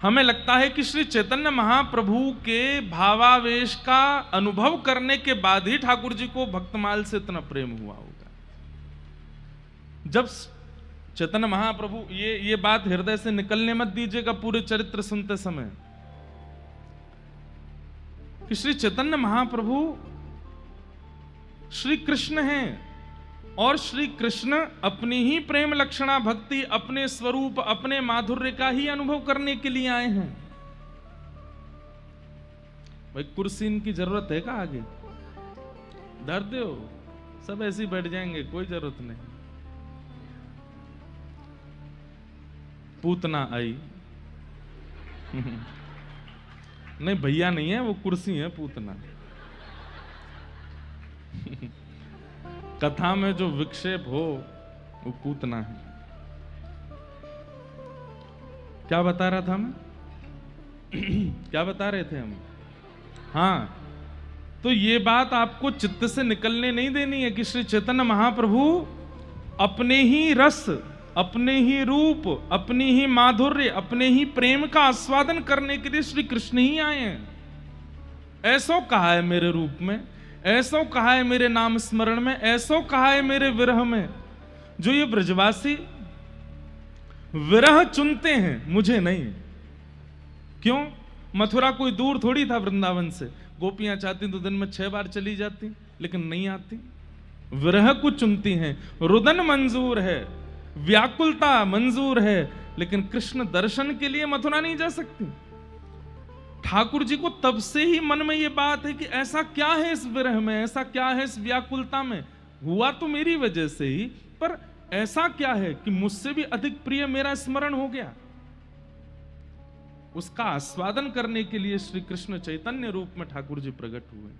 हमें लगता है कि श्री चैतन्य महाप्रभु के भावावेश का अनुभव करने के बाद ही ठाकुर जी को भक्तमाल से इतना प्रेम हुआ होगा। जब चैतन्य महाप्रभु, ये बात हृदय से निकलने मत दीजिएगा पूरे चरित्र सुनते समय, कि श्री चैतन्य महाप्रभु श्री कृष्ण हैं और श्री कृष्ण अपनी ही प्रेम लक्षणा भक्ति, अपने स्वरूप, अपने माधुर्य का ही अनुभव करने के लिए आए हैं। भाई कुर्सी इनकी जरूरत है क्या? आगे डरते हो? सब ऐसे ही बैठ जाएंगे, कोई जरूरत नहीं। पूतना आई नहीं भैया नहीं है, वो कुर्सी है पूतना। कथा में जो विक्षेप हो वो पूतना है। क्या बता रहा था मैं? क्या बता रहे थे हम? हाँ, तो ये बात आपको चित्त से निकलने नहीं देनी है कि श्री चैतन्य महाप्रभु अपने ही रस, अपने ही रूप, अपनी ही माधुर्य, अपने ही प्रेम का आस्वादन करने के लिए श्री कृष्ण ही आए हैं। ऐसो कहा है मेरे रूप में, ऐसो कहा है मेरे नाम स्मरण में, ऐसो कहा है मेरे विरह में। जो ये ब्रजवासी विरह चुनते हैं, मुझे नहीं। क्यों? मथुरा कोई दूर थोड़ी था वृंदावन से। गोपियां चाहती तो दिन में 6 बार चली जाती, लेकिन नहीं आती। विरह को चुनती हैं। रुदन मंजूर है, व्याकुलता मंजूर है, लेकिन कृष्ण दर्शन के लिए मथुरा नहीं जा सकती। ठाकुर जी को तब से ही मन में ये बात है कि ऐसा क्या है इस विरह में, ऐसा क्या है इस व्याकुलता में। हुआ तो मेरी वजह से ही, पर ऐसा क्या है कि मुझसे भी अधिक प्रिय मेरा स्मरण हो गया। उसका आस्वादन करने के लिए श्री कृष्ण चैतन्य रूप में ठाकुर जी प्रकट हुए।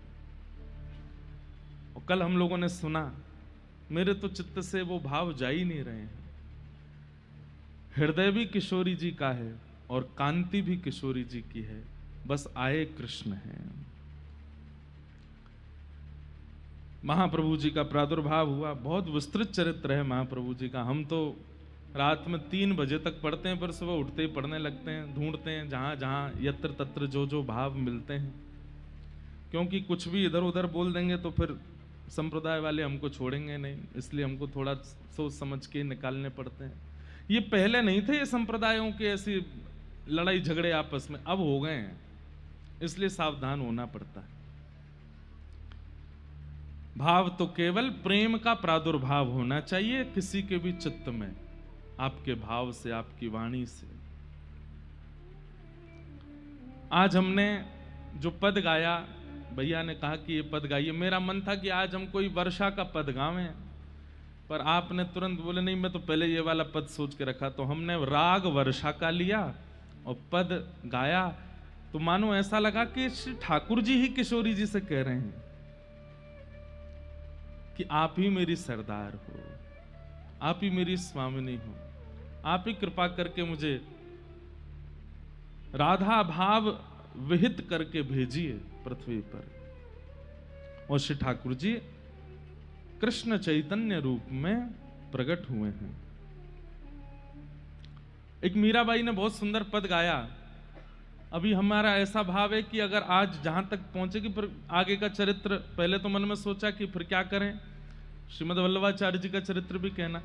और कल हम लोगों ने सुना, मेरे तो चित्त से वो भाव जा ही नहीं रहे हैं। हृदय भी किशोरी जी का है और कांति भी किशोरी जी की है, बस आए कृष्ण हैं। महाप्रभु जी का प्रादुर्भाव हुआ, बहुत विस्तृत चरित्र है महाप्रभु जी का। हम तो रात में 3 बजे तक पढ़ते हैं, पर सुबह उठते ही पढ़ने लगते हैं, ढूंढते हैं जहां जहां यत्र तत्र जो जो भाव मिलते हैं। क्योंकि कुछ भी इधर उधर बोल देंगे तो फिर संप्रदाय वाले हमको छोड़ेंगे नहीं, इसलिए हमको थोड़ा सोच समझ के निकालने पड़ते हैं। ये पहले नहीं थे ये संप्रदायों के ऐसी लड़ाई झगड़े आपस में, अब हो गए हैं, इसलिए सावधान होना पड़ता है। भाव तो केवल प्रेम का प्रादुर्भाव होना चाहिए किसी के भी चित्त में, आपके भाव से, आपकी वाणी से। आज हमने जो पद गाया, भैया ने कहा कि ये पद गाइए। मेरा मन था कि आज हम कोई वर्षा का पद गावें, पर आपने तुरंत बोले नहीं, मैं तो पहले ये वाला पद सोच के रखा। तो हमने राग वर्षा का लिया और पद गाया। तो मानो ऐसा लगा कि श्री ठाकुर जी ही किशोरी जी से कह रहे हैं कि आप ही मेरी सरदार हो, आप ही मेरी स्वामिनी हो, आप ही कृपा करके मुझे राधा भाव विहित करके भेजिए पृथ्वी पर। और श्री ठाकुर जी कृष्ण चैतन्य रूप में प्रकट हुए हैं। एक मीराबाई ने बहुत सुंदर पद गाया। अभी हमारा ऐसा भाव है कि अगर आज जहां तक पहुंचेगी, फिर आगे का चरित्र, पहले तो मन में सोचा कि फिर क्या करें, श्रीमद वल्लभाचार्य जी का चरित्र भी कहना।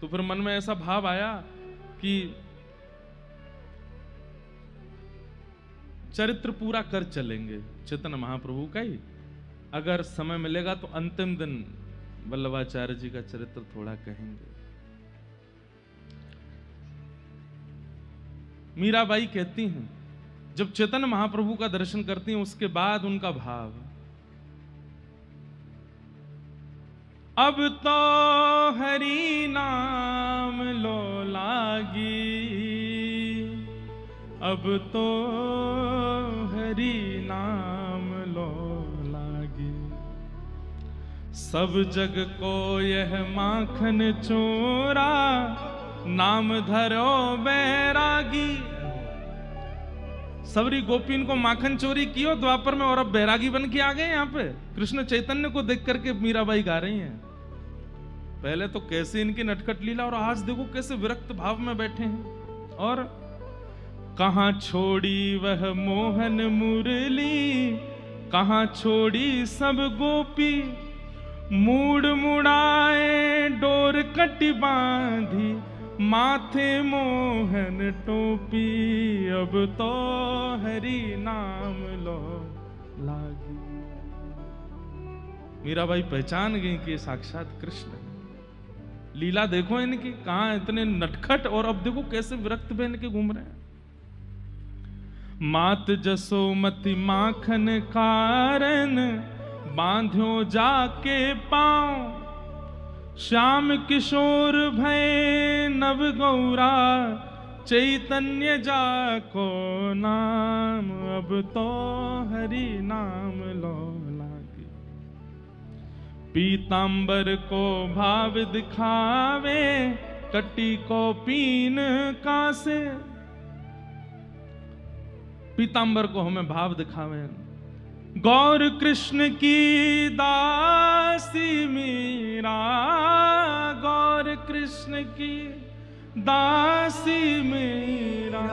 तो फिर मन में ऐसा भाव आया कि चरित्र पूरा कर चलेंगे चैतन्य महाप्रभु का ही। अगर समय मिलेगा तो अंतिम दिन वल्लभाचार्य जी का चरित्र थोड़ा कहेंगे। मीराबाई कहती हैं, जब चैतन्य महाप्रभु का दर्शन करती हैं, उसके बाद उनका भाव, अब तो हरि नाम लो लागी, अब तो हरि नाम लो लागी, सब जग को यह माखन चोरा, नाम धरो बैरागी। सबरी गोपीन को माखन चोरी कियो द्वापर में, और अब बैरागी बन के आ गए यहाँ पे। कृष्ण चैतन्य को देख करके मीराबाई गा रही हैं। पहले तो कैसे इनकी नटखट लीला, और आज देखो कैसे विरक्त भाव में बैठे हैं। और कहाँ छोड़ी वह मोहन मुरली, कहाँ छोड़ी सब गोपी, मूड मुड़ाए डोर कटी बांधी, माथे मोहन टोपी, अब तो हरि नाम लो लागी। मीराबाई पहचान गई कि साक्षात कृष्ण है। लीला देखो इनकी, कहां इतने नटखट, और अब देखो कैसे विरक्त बहन के घूम रहे हैं। मात जसोमती माखन कारण, बांध्यो जाके पांव, श्याम किशोर भय नव गौरा, चैतन्य जाको नाम, अब तो हरि नाम लो लागी। पीतांबर को भाव दिखावे, कटी को पीन कासे, पीतांबर को हमें भाव दिखावे। गौर कृष्ण की दासी मीरा, गौर कृष्ण की दासी मीरा,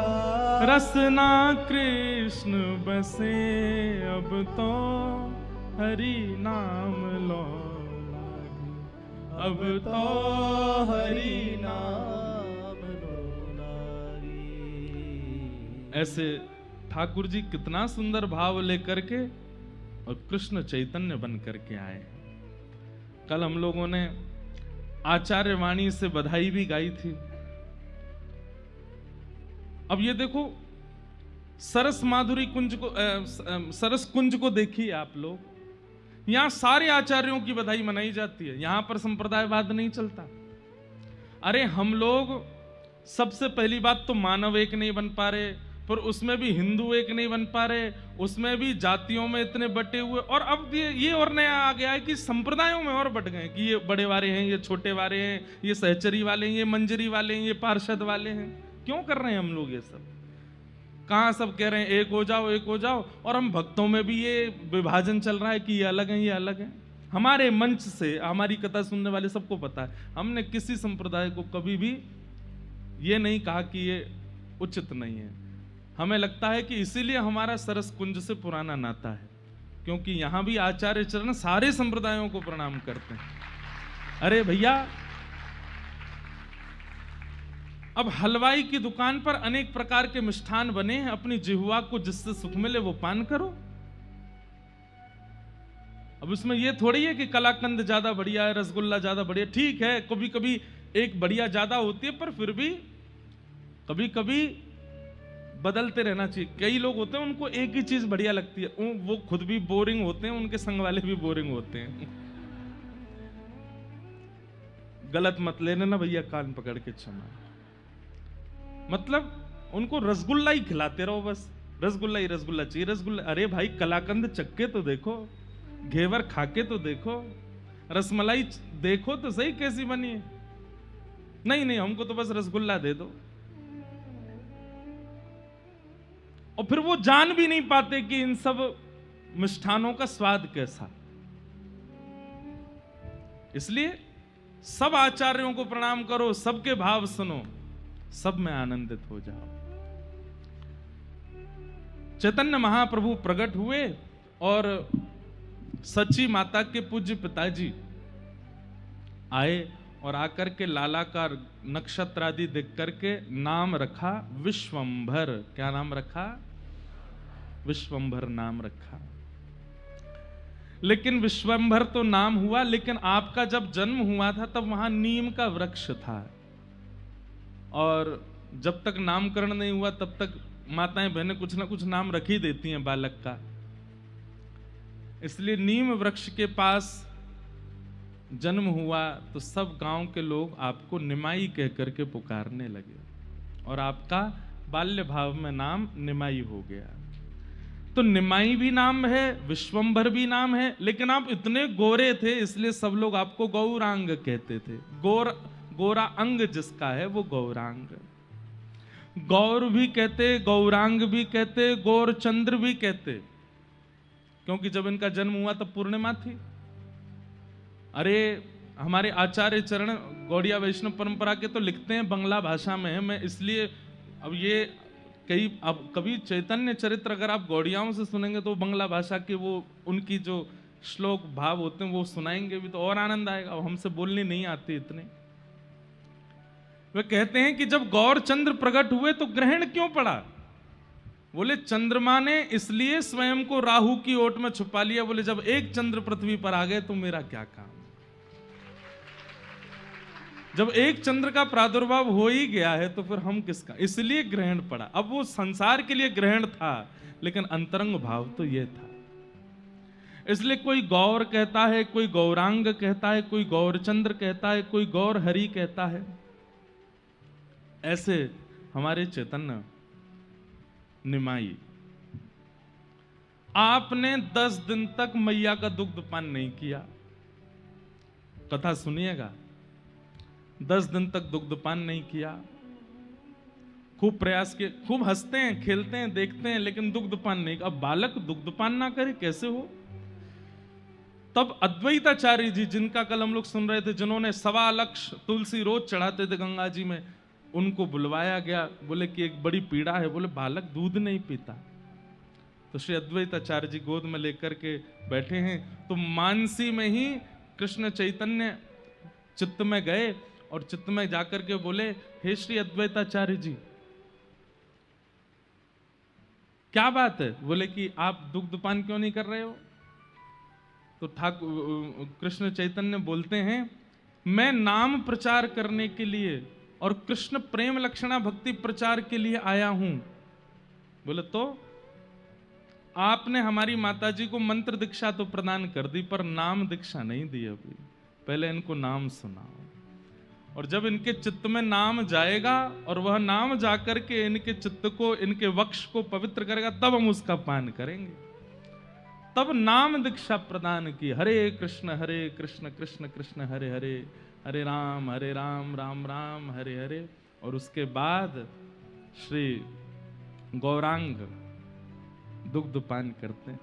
रसना कृष्ण बसे, अब तो हरि नाम लो लागी, अब तो हरि नाम लो लागी। ऐसे ठाकुर जी कितना सुंदर भाव लेकर के और कृष्ण चैतन्य बन करके आए। कल हम लोगों ने आचार्य वाणी से बधाई भी गाई थी। अब ये देखो, सरस माधुरी कुंज को, सरस कुंज को देखिए आप लोग। यहां सारे आचार्यों की बधाई मनाई जाती है, यहां पर संप्रदायवाद नहीं चलता। अरे हम लोग सबसे पहली बात तो मानव एक नहीं बन पा रहे, पर उसमें भी हिंदू एक नहीं बन पा रहे, उसमें भी जातियों में इतने बटे हुए, और अब ये और नया आ गया है कि संप्रदायों में और बट गए कि ये बड़े वाले हैं, ये छोटे वाले हैं, ये सहचरी वाले हैं, ये मंजरी वाले हैं, ये पार्षद वाले हैं। क्यों कर रहे हैं हम लोग ये सब? कहाँ सब कह रहे हैं एक हो जाओ, एक हो जाओ, और हम भक्तों में भी ये विभाजन चल रहा है कि ये अलग है, ये अलग है। हमारे मंच से हमारी कथा सुनने वाले सबको पता है, हमने किसी संप्रदाय को कभी भी ये नहीं कहा कि ये उचित नहीं है। हमें लगता है कि इसीलिए हमारा सरस कुंज से पुराना नाता है, क्योंकि यहां भी आचार्य चरण सारे संप्रदायों को प्रणाम करते हैं। अरे भैया, अब हलवाई की दुकान पर अनेक प्रकार के मिष्ठान बने हैं, अपनी जिह्वा को जिससे सुख मिले वो पान करो। अब उसमें ये थोड़ी है कि कलाकंद ज्यादा बढ़िया है, रसगुल्ला ज्यादा बढ़िया। ठीक है, कभी कभी एक बढ़िया ज्यादा होती है, पर फिर भी कभी कभी बदलते रहना चाहिए। कई लोग होते हैं उनको एक ही चीज बढ़िया लगती है, वो खुद भी बोरिंग होते हैं, उनके संग वाले भी बोरिंग होते हैं। गलत मत लेने ना भैया, कान पकड़ के क्षमा। मतलब उनको रसगुल्ला ही खिलाते रहो, बस रसगुल्ला ही रसगुल्ला चाहिए, रसगुल्ला। अरे भाई, कलाकंद चक्के तो देखो, घेवर खाके तो देखो, रसमलाई देखो तो सही कैसी बनी है। नहीं नहीं, हमको तो बस रसगुल्ला दे दो। और फिर वो जान भी नहीं पाते कि इन सब मिष्ठानों का स्वाद कैसा। इसलिए सब आचार्यों को प्रणाम करो, सबके भाव सुनो, सब में आनंदित हो जाओ। चैतन्य महाप्रभु प्रकट हुए और सच्ची माता के पूज्य पिताजी आए और आकर के लाला का नक्षत्र आदि देख करके नाम रखा विश्वंभर। क्या नाम रखा? विश्वंभर नाम रखा। लेकिन विश्वंभर तो नाम हुआ, लेकिन आपका जब जन्म हुआ था तब वहां नीम का वृक्ष था, और जब तक नामकरण नहीं हुआ तब तक माताएं बहनें कुछ ना कुछ नाम रख ही देती हैं बालक का। इसलिए नीम वृक्ष के पास जन्म हुआ तो सब गांव के लोग आपको निमाई कह करके पुकारने लगे, और आपका बाल्य भाव में नाम निमाई हो गया। तो निमाई भी नाम है, विश्वंभर भी नाम है, लेकिन आप इतने गोरे थे इसलिए सब लोग आपको गौरांग कहते थे। गोरा अंग जिसका है वो गौरांग। गौर भी कहते, गौरांग भी कहते, गौरचंद्र भी कहते, क्योंकि जब इनका जन्म हुआ तब पूर्णिमा थी। अरे हमारे आचार्य चरण गौड़िया वैष्णव परंपरा के तो लिखते हैं, बंगला भाषा में है, मैं इसलिए अब ये कई अब कभी चैतन्य चरित्र अगर आप गौड़ियाओं से सुनेंगे तो बंगला भाषा के वो उनकी जो श्लोक भाव होते हैं वो सुनाएंगे भी तो और आनंद आएगा। अब हमसे बोलनी नहीं आती इतने। वे कहते हैं कि जब गौर चंद्र प्रकट हुए तो ग्रहण क्यों पड़ा? बोले चंद्रमा ने इसलिए स्वयं को राहु की ओट में छुपा लिया। बोले जब एक चंद्र पृथ्वी पर आ गए तो मेरा क्या काम? जब एक चंद्र का प्रादुर्भाव हो ही गया है तो फिर हम किसका? इसलिए ग्रहण पड़ा। अब वो संसार के लिए ग्रहण था लेकिन अंतरंग भाव तो ये था। इसलिए कोई गौर कहता है, कोई गौरांग कहता है, कोई गौरचंद्र कहता है, कोई गौर हरि कहता है। ऐसे हमारे चैतन्य निमाई, आपने 10 दिन तक मैया का दुग्धपान नहीं किया। कथा सुनिएगा, 10 दिन तक दुग्धपान नहीं किया। खूब प्रयास किए, खूब हंसते हैं, खेलते हैं, देखते हैं, लेकिन दुग्धपान नहीं। अब बालक दुग्धपान ना करे कैसे हो? तब अद्वैताचार्य जी, जिनका कल हम लोग सुन रहे थे, जिन्होंने 1.25 लाख तुलसी रोज चढ़ाते थे गंगा जी में, उनको बुलवाया गया। बोले कि एक बड़ी पीड़ा है। बोले बालक दूध नहीं पीता। तो श्री अद्वैताचार्य जी गोद में लेकर के बैठे हैं। तो मानसी में ही कृष्ण चैतन्य चित्त में गए और चित्त में जाकर के बोले, हे श्री अद्वैताचार्य जी, क्या बात है? बोले कि आप दुग्धपान क्यों नहीं कर रहे हो? तो ठाकुर कृष्ण चैतन्य बोलते हैं, मैं नाम प्रचार करने के लिए और कृष्ण प्रेम लक्षणा भक्ति प्रचार के लिए आया हूं। बोले तो आपने हमारी माताजी को मंत्र दीक्षा तो प्रदान कर दी पर नाम दीक्षा नहीं दी अभी। पहले इनको नाम सुनाओ, और जब इनके चित्त में नाम जाएगा और वह नाम जाकर के इनके चित्त को, इनके वक्ष को पवित्र करेगा, तब हम उसका पान करेंगे। तब नाम दीक्षा प्रदान की। हरे कृष्ण कृष्ण कृष्ण हरे हरे, हरे राम राम राम हरे हरे। और उसके बाद श्री गौरांग दुग्धपान करते हैं।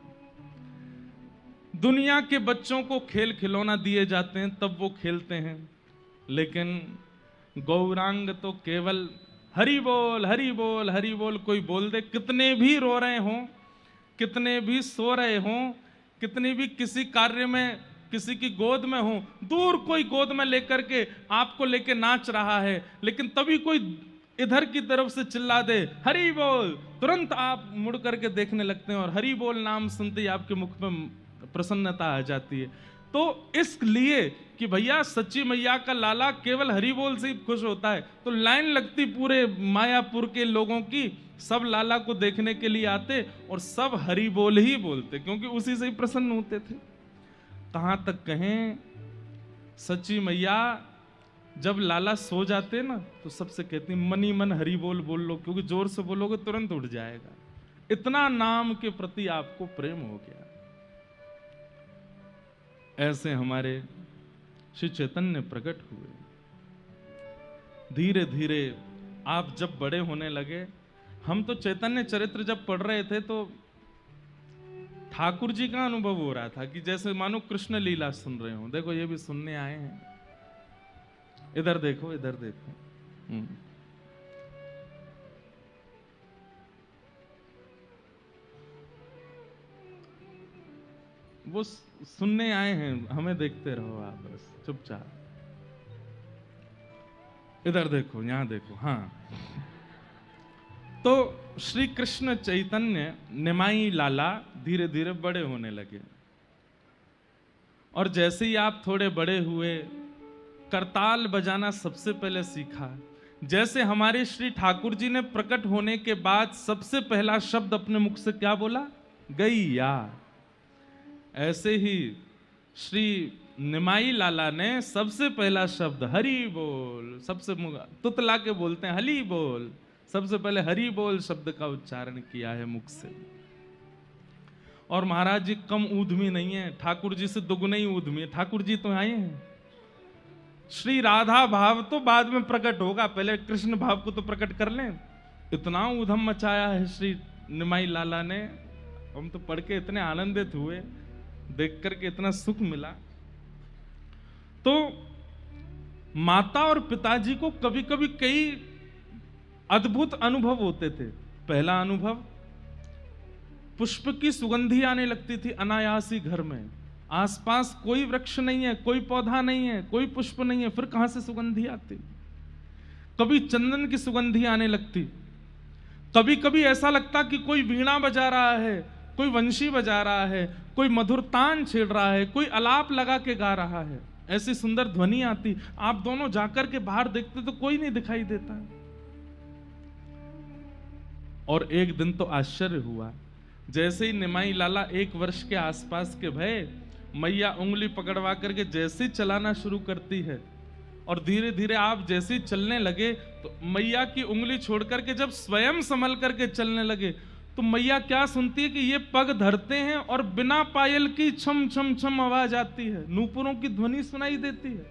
दुनिया के बच्चों को खेल खिलौना दिए जाते हैं तब वो खेलते हैं, लेकिन गौरांग तो केवल हरि बोल हरि बोल हरि बोल। कोई बोल दे, कितने भी रो रहे हों, कितने भी सो रहे हों, कितनी भी किसी कार्य में किसी की गोद में हो, दूर कोई गोद में लेकर के आपको लेके नाच रहा है, लेकिन तभी कोई इधर की तरफ से चिल्ला दे हरि बोल, तुरंत आप मुड़ करके देखने लगते हैं और हरि बोल नाम सुनते ही आपके मुख में प्रसन्नता आ जाती है। तो इसलिए कि भैया सच्ची मैया का लाला केवल हरि बोल से ही खुश होता है, तो लाइन लगती पूरे मायापुर के लोगों की, सब लाला को देखने के लिए आते और सब हरि बोल ही बोलते, क्योंकि उसी से ही प्रसन्न होते थे। कहां तक कहें, सच्ची मैया जब लाला सो जाते ना तो सबसे कहती मनी मन हरि बोल बोल लो, क्योंकि जोर से बोलोगे तुरंत उठ जाएगा। इतना नाम के प्रति आपको प्रेम हो गया। ऐसे हमारे श्री चैतन्य प्रकट हुए। धीरे धीरे आप जब बड़े होने लगे, हम तो चैतन्य चरित्र जब पढ़ रहे थे तो ठाकुर जी का अनुभव हो रहा था कि जैसे मानो कृष्ण लीला सुन रहे हो। देखो ये भी सुनने आए हैं, इधर देखो इधर देखो। वो सुनने आए हैं, हमें देखते रहो आप बस चुपचाप। इधर देखो, यहां देखो। हाँ, तो श्री कृष्ण चैतन्य निमाई लाला धीरे धीरे बड़े होने लगे, और जैसे ही आप थोड़े बड़े हुए, करताल बजाना सबसे पहले सीखा। जैसे हमारे श्री ठाकुर जी ने प्रकट होने के बाद सबसे पहला शब्द अपने मुख से क्या बोला? गैया। ऐसे ही श्री निमाई लाला ने सबसे पहला शब्द हरि बोल, सबसे तुतला के बोलते हैं हरि बोल, सबसे पहले हरि बोल शब्द का उच्चारण किया है मुख से। और महाराज जी कम ऊधमी नहीं है, ठाकुर जी से दुगुने ही ऊधमी है। ठाकुर जी तो आए हैं। श्री राधा भाव तो बाद में प्रकट होगा, पहले कृष्ण भाव को तो प्रकट कर लें। इतना ऊधम मचाया है श्री निमाई लाला ने, हम तो पढ़ के इतने आनंदित हुए, देख करके इतना सुख मिला। तो माता और पिताजी को कभी कभी कई अद्भुत अनुभव होते थे। पहला अनुभव, पुष्प की सुगंधी आने लगती थी अनायास ही घर में। आसपास कोई वृक्ष नहीं है, कोई पौधा नहीं है, कोई पुष्प नहीं है, फिर कहां से सुगंधी आती? कभी चंदन की सुगंधी आने लगती, कभी कभी ऐसा लगता कि कोई वीणा बजा रहा है, कोई वंशी बजा रहा है, कोई मधुर तान छेड़ रहा है, कोई अलाप लगा के गा रहा है, ऐसी सुंदर ध्वनि आती। आप दोनों जाकर के बाहर देखते तो कोई नहीं दिखाई देता। और एक दिन तो आश्चर्य हुआ, जैसे ही निमाई लाला 1 वर्ष के आसपास के भय, मैया उंगली पकड़वा करके जैसे ही चलाना शुरू करती है और धीरे धीरे आप जैसे ही चलने लगे तो मैया की उंगली छोड़ करके जब स्वयं संभल करके चलने लगे तो मैया क्या सुनती है कि ये पग धरते हैं और बिना पायल की छम छम छम आवाज आती है, नूपुरों की ध्वनि सुनाई देती है।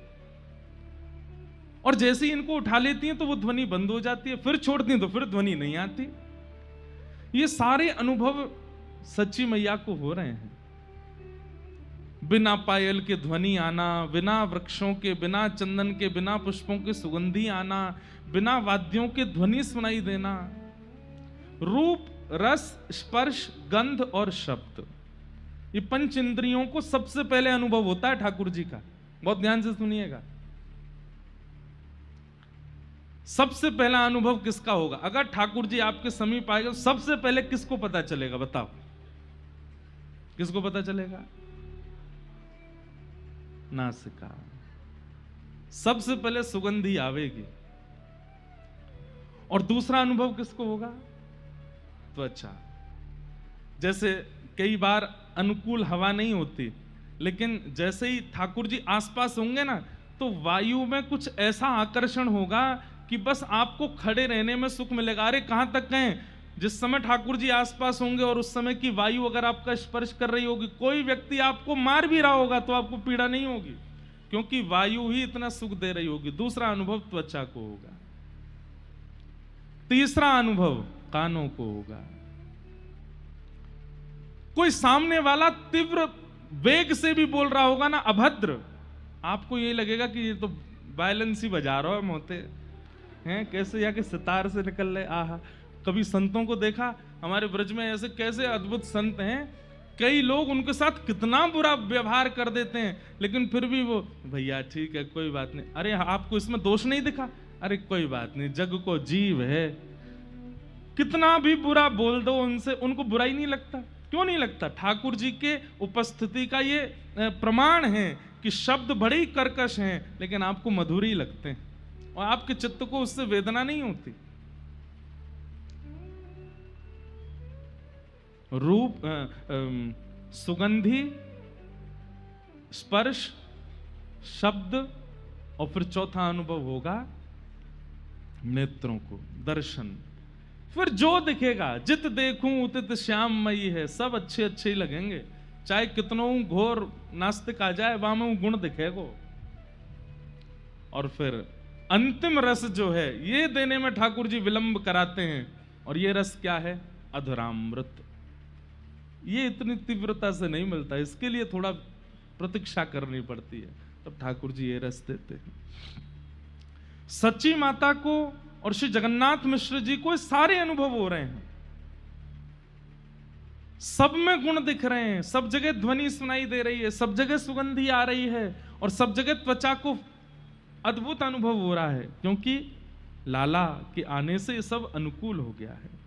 और जैसे ही इनको उठा लेती हैं तो वो ध्वनि बंद हो जाती है, फिर छोड़ती हैं तो फिर ध्वनि नहीं आती। ये सारे अनुभव सच्ची मैया को हो रहे हैं। बिना पायल के ध्वनि आना, बिना वृक्षों के, बिना चंदन के, बिना पुष्पों की सुगंधी आना, बिना वाद्यों के ध्वनि सुनाई देना। रूप, रस, स्पर्श, गंध और शब्द, ये 5 इंद्रियों को सबसे पहले अनुभव होता है ठाकुर जी का। बहुत ध्यान से सुनिएगा। सबसे पहला अनुभव किसका होगा? अगर ठाकुर जी आपके समीप आएगा तो सबसे पहले किसको पता चलेगा? बताओ, किसको पता चलेगा? नासिका। सबसे पहले सुगंधी आवेगी। और दूसरा अनुभव किसको होगा? त्वचा। जैसे कई बार अनुकूल हवा नहीं होती, लेकिन जैसे ही ठाकुर जी आसपास होंगे ना तो वायु में कुछ ऐसा आकर्षण होगा कि बस आपको खड़े रहने में सुख मिलेगा। अरे कहां तक गए? जिस समय ठाकुर जी आसपास होंगे और उस समय की वायु अगर आपका स्पर्श कर रही होगी, कोई व्यक्ति आपको मार भी रहा होगा तो आपको पीड़ा नहीं होगी, क्योंकि वायु ही इतना सुख दे रही होगी। दूसरा अनुभव त्वचा को होगा। तीसरा अनुभव कानों को होगा। कोई सामने वाला तीव्र वेग से भी बोल रहा होगा ना, अभद्र, आपको ये लगेगा कि ये तो वायलेंस ही बजा रहा है, मोते हैं कैसे या कि सितार से निकल रहे। आहा, कभी संतों को देखा हमारे ब्रज में, ऐसे कैसे अद्भुत संत हैं, कई लोग उनके साथ कितना बुरा व्यवहार कर देते हैं, लेकिन फिर भी वो भैया ठीक है कोई बात नहीं, अरे आपको इसमें दोष नहीं दिखा, अरे कोई बात नहीं, जग को जीव है। कितना भी बुरा बोल दो उनसे, उनको बुरा ही नहीं लगता। क्यों नहीं लगता? ठाकुर जी के उपस्थिति का ये प्रमाण है कि शब्द बड़े ही कर्कश हैं लेकिन आपको मधुर ही लगते हैं और आपके चित्त को उससे वेदना नहीं होती। रूप, सुगंधी, स्पर्श, शब्द, और फिर चौथा अनुभव होगा नेत्रों को, दर्शन। फिर जो दिखेगा, जित देखूं उतित श्याममयी है, सब अच्छे अच्छे ही लगेंगे, चाहे कितनों घोर नास्तिक आ जाए वहां में गुण दिखेगो। और फिर अंतिम रस जो है ये देने में ठाकुर जी विलंब कराते हैं, और ये रस क्या है? अधरामृत। ये इतनी तीव्रता से नहीं मिलता, इसके लिए थोड़ा प्रतीक्षा करनी पड़ती है, तब ठाकुर जी ये रस देते हैं। सच्ची माता को और श्री जगन्नाथ मिश्र जी को सारे अनुभव हो रहे हैं, सब में गुण दिख रहे हैं, सब जगह ध्वनि सुनाई दे रही है, सब जगह सुगंधी आ रही है, और सब जगह त्वचा को अद्भुत अनुभव हो रहा है, क्योंकि लाला के आने से ये सब अनुकूल हो गया है।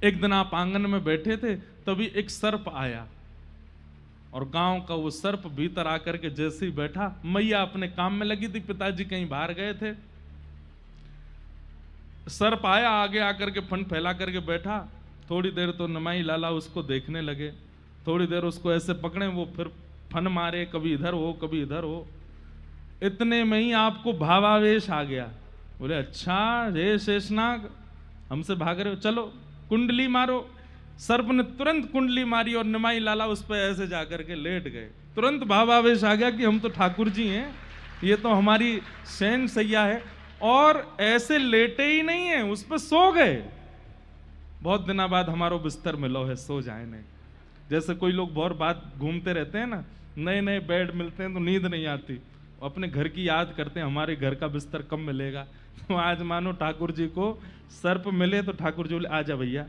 एक दिन आप आंगन में बैठे थे, तभी एक सर्प आया, और गांव का वो सर्प भीतर आकर के जैसे ही बैठा, मैया अपने काम में लगी थी, पिताजी कहीं बाहर गए थे, सर्प आया, आगे आकर के फन फैला करके बैठा। थोड़ी देर तो निमाई लाला उसको देखने लगे, थोड़ी देर उसको ऐसे पकड़े, वो फिर फन मारे, कभी इधर हो कभी इधर हो। इतने में ही आपको भावावेश आ गया, बोले अच्छा रे शेषनाग हमसे भाग रहे हो, चलो कुंडली मारो। सर्प ने तुरंत कुंडली मारी और निमाई लाला उस पर ऐसे जाकर के लेट गए। तुरंत भावावेश आ गया कि हम तो ठाकुर जी हैं, ये तो हमारी शयन सैया है, और ऐसे लेटे ही नहीं है, उस पर सो गए। बहुत दिनों बाद हमारो बिस्तर मिलो है, सो जाए नहीं। जैसे कोई लोग बहुत बात घूमते रहते हैं ना, नए नए बेड मिलते हैं तो नींद नहीं आती, अपने घर की याद करते हैं, हमारे घर का बिस्तर कब मिलेगा। तो आज मानो ठाकुर जी को सर्प मिले तो ठाकुर जी बोले आ जा भैया,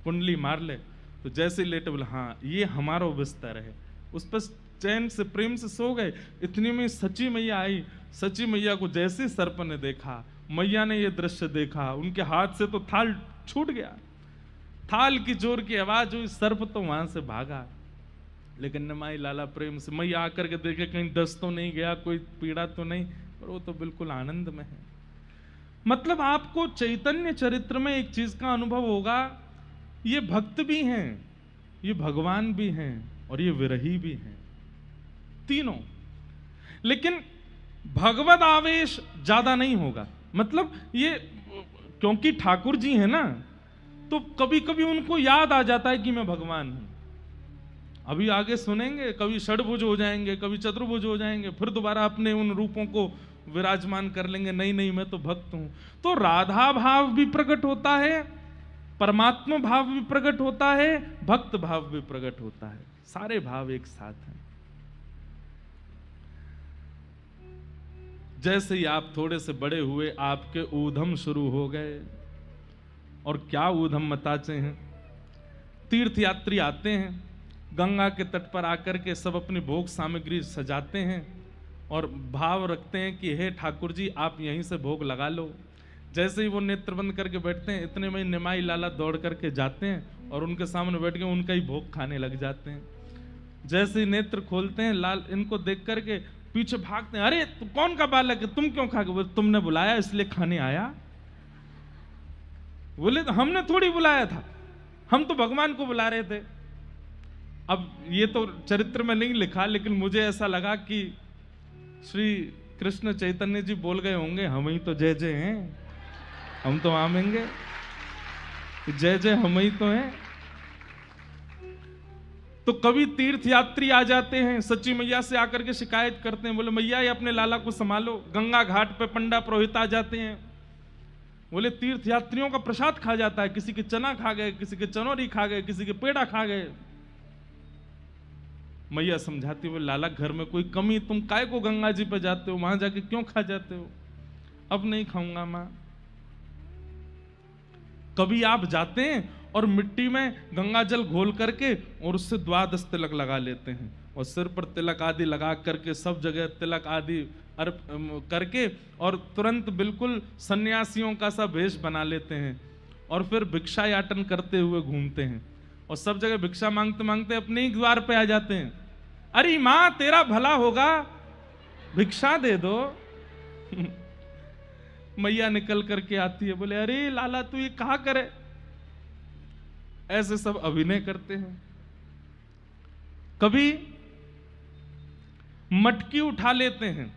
कुंडली मार ले। तो जैसे ही लेटे बोले हाँ ये हमारा बिस्तर है, उस पर चैन से प्रेम से सो गए। इतनी में सची मैया आई। सची मैया को जैसे सर्प ने देखा, मैया ने ये दृश्य देखा, उनके हाथ से तो थाल छूट गया। थाल की जोर की आवाज हुई, सर्प तो वहां से भागा। लेकिन निमाई लाला प्रेम से मैया आकर के देखे कहीं दस्त तो नहीं गया, कोई पीड़ा तो नहीं, पर वो तो बिल्कुल आनंद में है। मतलब आपको चैतन्य चरित्र में एक चीज का अनुभव होगा, ये भक्त भी हैं, ये भगवान भी हैं और ये विरही भी हैं, तीनों। लेकिन भगवद आवेश ज्यादा नहीं होगा। मतलब ये क्योंकि ठाकुर जी है ना, तो कभी कभी उनको याद आ जाता है कि मैं भगवान हूं। अभी आगे सुनेंगे, कभी षडभुज हो जाएंगे, कभी चतुर्भुज हो जाएंगे, फिर दोबारा अपने उन रूपों को विराजमान कर लेंगे, नहीं नहीं मैं तो भक्त हूं। तो राधा भाव भी प्रकट होता है, परमात्मा भाव भी प्रकट होता है, भक्त भाव भी प्रकट होता है, सारे भाव एक साथ हैं। जैसे ही आप थोड़े से बड़े हुए, आपके ऊधम शुरू हो गए। और क्या ऊधम मताचे हैं। तीर्थ यात्री आते हैं, गंगा के तट पर आकर के सब अपनी भोग सामग्री सजाते हैं और भाव रखते हैं कि हे ठाकुर जी आप यहीं से भोग लगा लो। जैसे ही वो नेत्र बंद करके बैठते हैं, इतने में निमाई लाला दौड़ करके जाते हैं और उनके सामने बैठ के उनका ही भोग खाने लग जाते हैं। जैसे ही नेत्र खोलते हैं, लाल इनको देख करके पीछे भागते हैं, अरे तू कौन का बालक है, तुम क्यों खा गए? तुमने बुलाया इसलिए खाने आया। बोले तो हमने थोड़ी बुलाया था, हम तो भगवान को बुला रहे थे। अब ये तो चरित्र में नहीं लिखा, लेकिन मुझे ऐसा लगा कि श्री कृष्ण चैतन्य जी बोल गए होंगे हम ही तो जय जय हैं, हम तो आमेंगे, जय जय हम ही तो हैं। तो कभी तीर्थ यात्री आ जाते हैं, सच्ची मैया से आकर के शिकायत करते हैं, बोले मैया ये अपने लाला को संभालो। गंगा घाट पे पंडा पुरोहित आ जाते हैं, बोले तीर्थ यात्रियों का प्रसाद खा जाता है, किसी के चना खा गए, किसी के चनौरी खा गए, किसी के पेड़ा खा गए। मैया समझाती हुए लाला घर में कोई कमी, तुम काय को गंगा जी पे जाते हो, वहां जाके क्यों खा जाते हो? अब नहीं खाऊंगा मां। कभी आप जाते हैं और मिट्टी में गंगा जल घोल करके और उससे 12 तिलक लगा लेते हैं और सिर पर तिलक आदि लगा करके सब जगह तिलक आदि अर्प करके और तुरंत बिल्कुल सन्यासियों का सा वेश बना लेते हैं और फिर भिक्षा याटन करते हुए घूमते हैं और सब जगह भिक्षा मांगते मांगते अपने ही द्वार पे आ जाते हैं। अरे माँ तेरा भला होगा, भिक्षा दे दो। मैया निकल करके आती है, बोले अरे लाला तू ये कहा करे। ऐसे सब अभिनय करते हैं। कभी मटकी उठा लेते हैं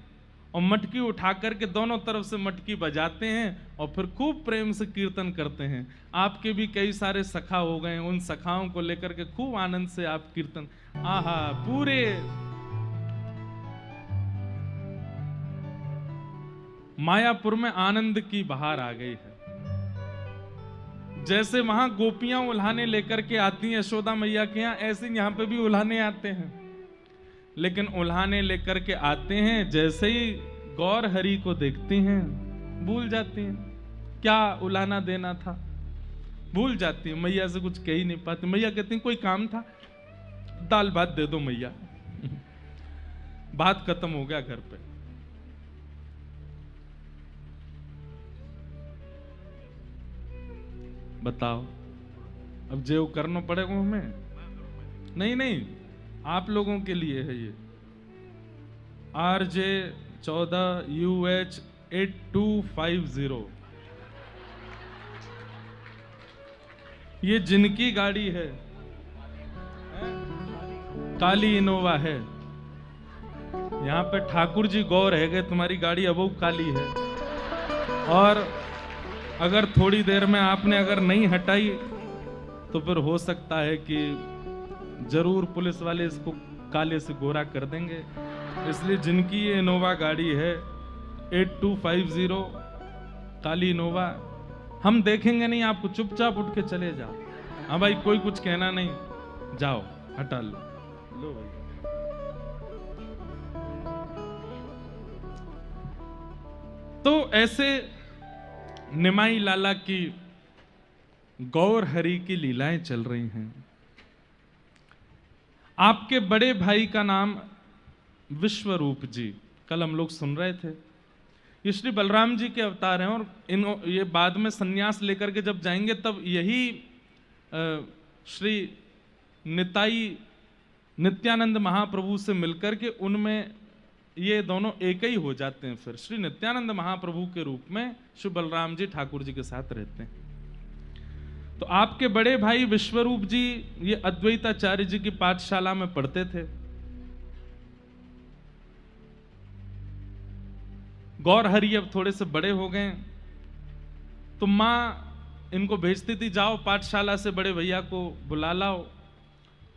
और मटकी उठा करके दोनों तरफ से मटकी बजाते हैं और फिर खूब प्रेम से कीर्तन करते हैं। आपके भी कई सारे सखा हो गए, उन सखाओं को लेकर के खूब आनंद से आप कीर्तन, आहा पूरे मायापुर में आनंद की बहार आ गई है। जैसे वहां गोपियां उल्हाने लेकर के आती हैं यशोदा मैया के यहाँ, ऐसे यहाँ पे भी उल्हाने आते हैं। लेकिन उल्हाने लेकर के आते हैं, जैसे ही गौर हरि को देखते हैं भूल जाती हैं क्या उल्हाना देना था, भूल जाती है। मैया से कुछ कह ही नहीं पाती। मैया कहती हैं कोई काम था, दाल भात दे दो मैया। बात खत्म हो गया घर पे। बताओ अब जो करना पड़ेगा हमें? नहीं नहीं, आप लोगों के लिए है ये। RJ14UH8250 ये जिनकी गाड़ी है, काली इनोवा है। यहां पे ठाकुर जी गौर है गए, तुम्हारी गाड़ी अब काली है। और अगर थोड़ी देर में आपने अगर नहीं हटाई तो फिर हो सकता है कि जरूर पुलिस वाले इसको काले से गोरा कर देंगे। इसलिए जिनकी ये इनोवा गाड़ी है 8250 काली इनोवा, हम देखेंगे नहीं आपको, चुपचाप उठ के चले जाओ। हाँ भाई कोई कुछ कहना नहीं, जाओ हटा लो। लो भाई तो ऐसे निमाई लाला की गौर हरि की लीलाएं चल रही हैं। आपके बड़े भाई का नाम विश्वरूप जी, कल हम लोग सुन रहे थे, ये श्री बलराम जी के अवतार हैं और ये बाद में सन्यास लेकर के जब जाएंगे तब यही श्री नित्यानंद महाप्रभु से मिलकर के उनमें ये दोनों एक ही हो जाते हैं। फिर श्री नित्यानंद महाप्रभु के रूप में श्री बलराम जी ठाकुर जी के साथ रहते हैं। तो आपके बड़े भाई विश्वरूप जी ये अद्वैताचार्य जी की पाठशाला में पढ़ते थे। गौर हरि अब थोड़े से बड़े हो गए तो मां इनको भेजती थी, जाओ पाठशाला से बड़े भैया को बुला लाओ।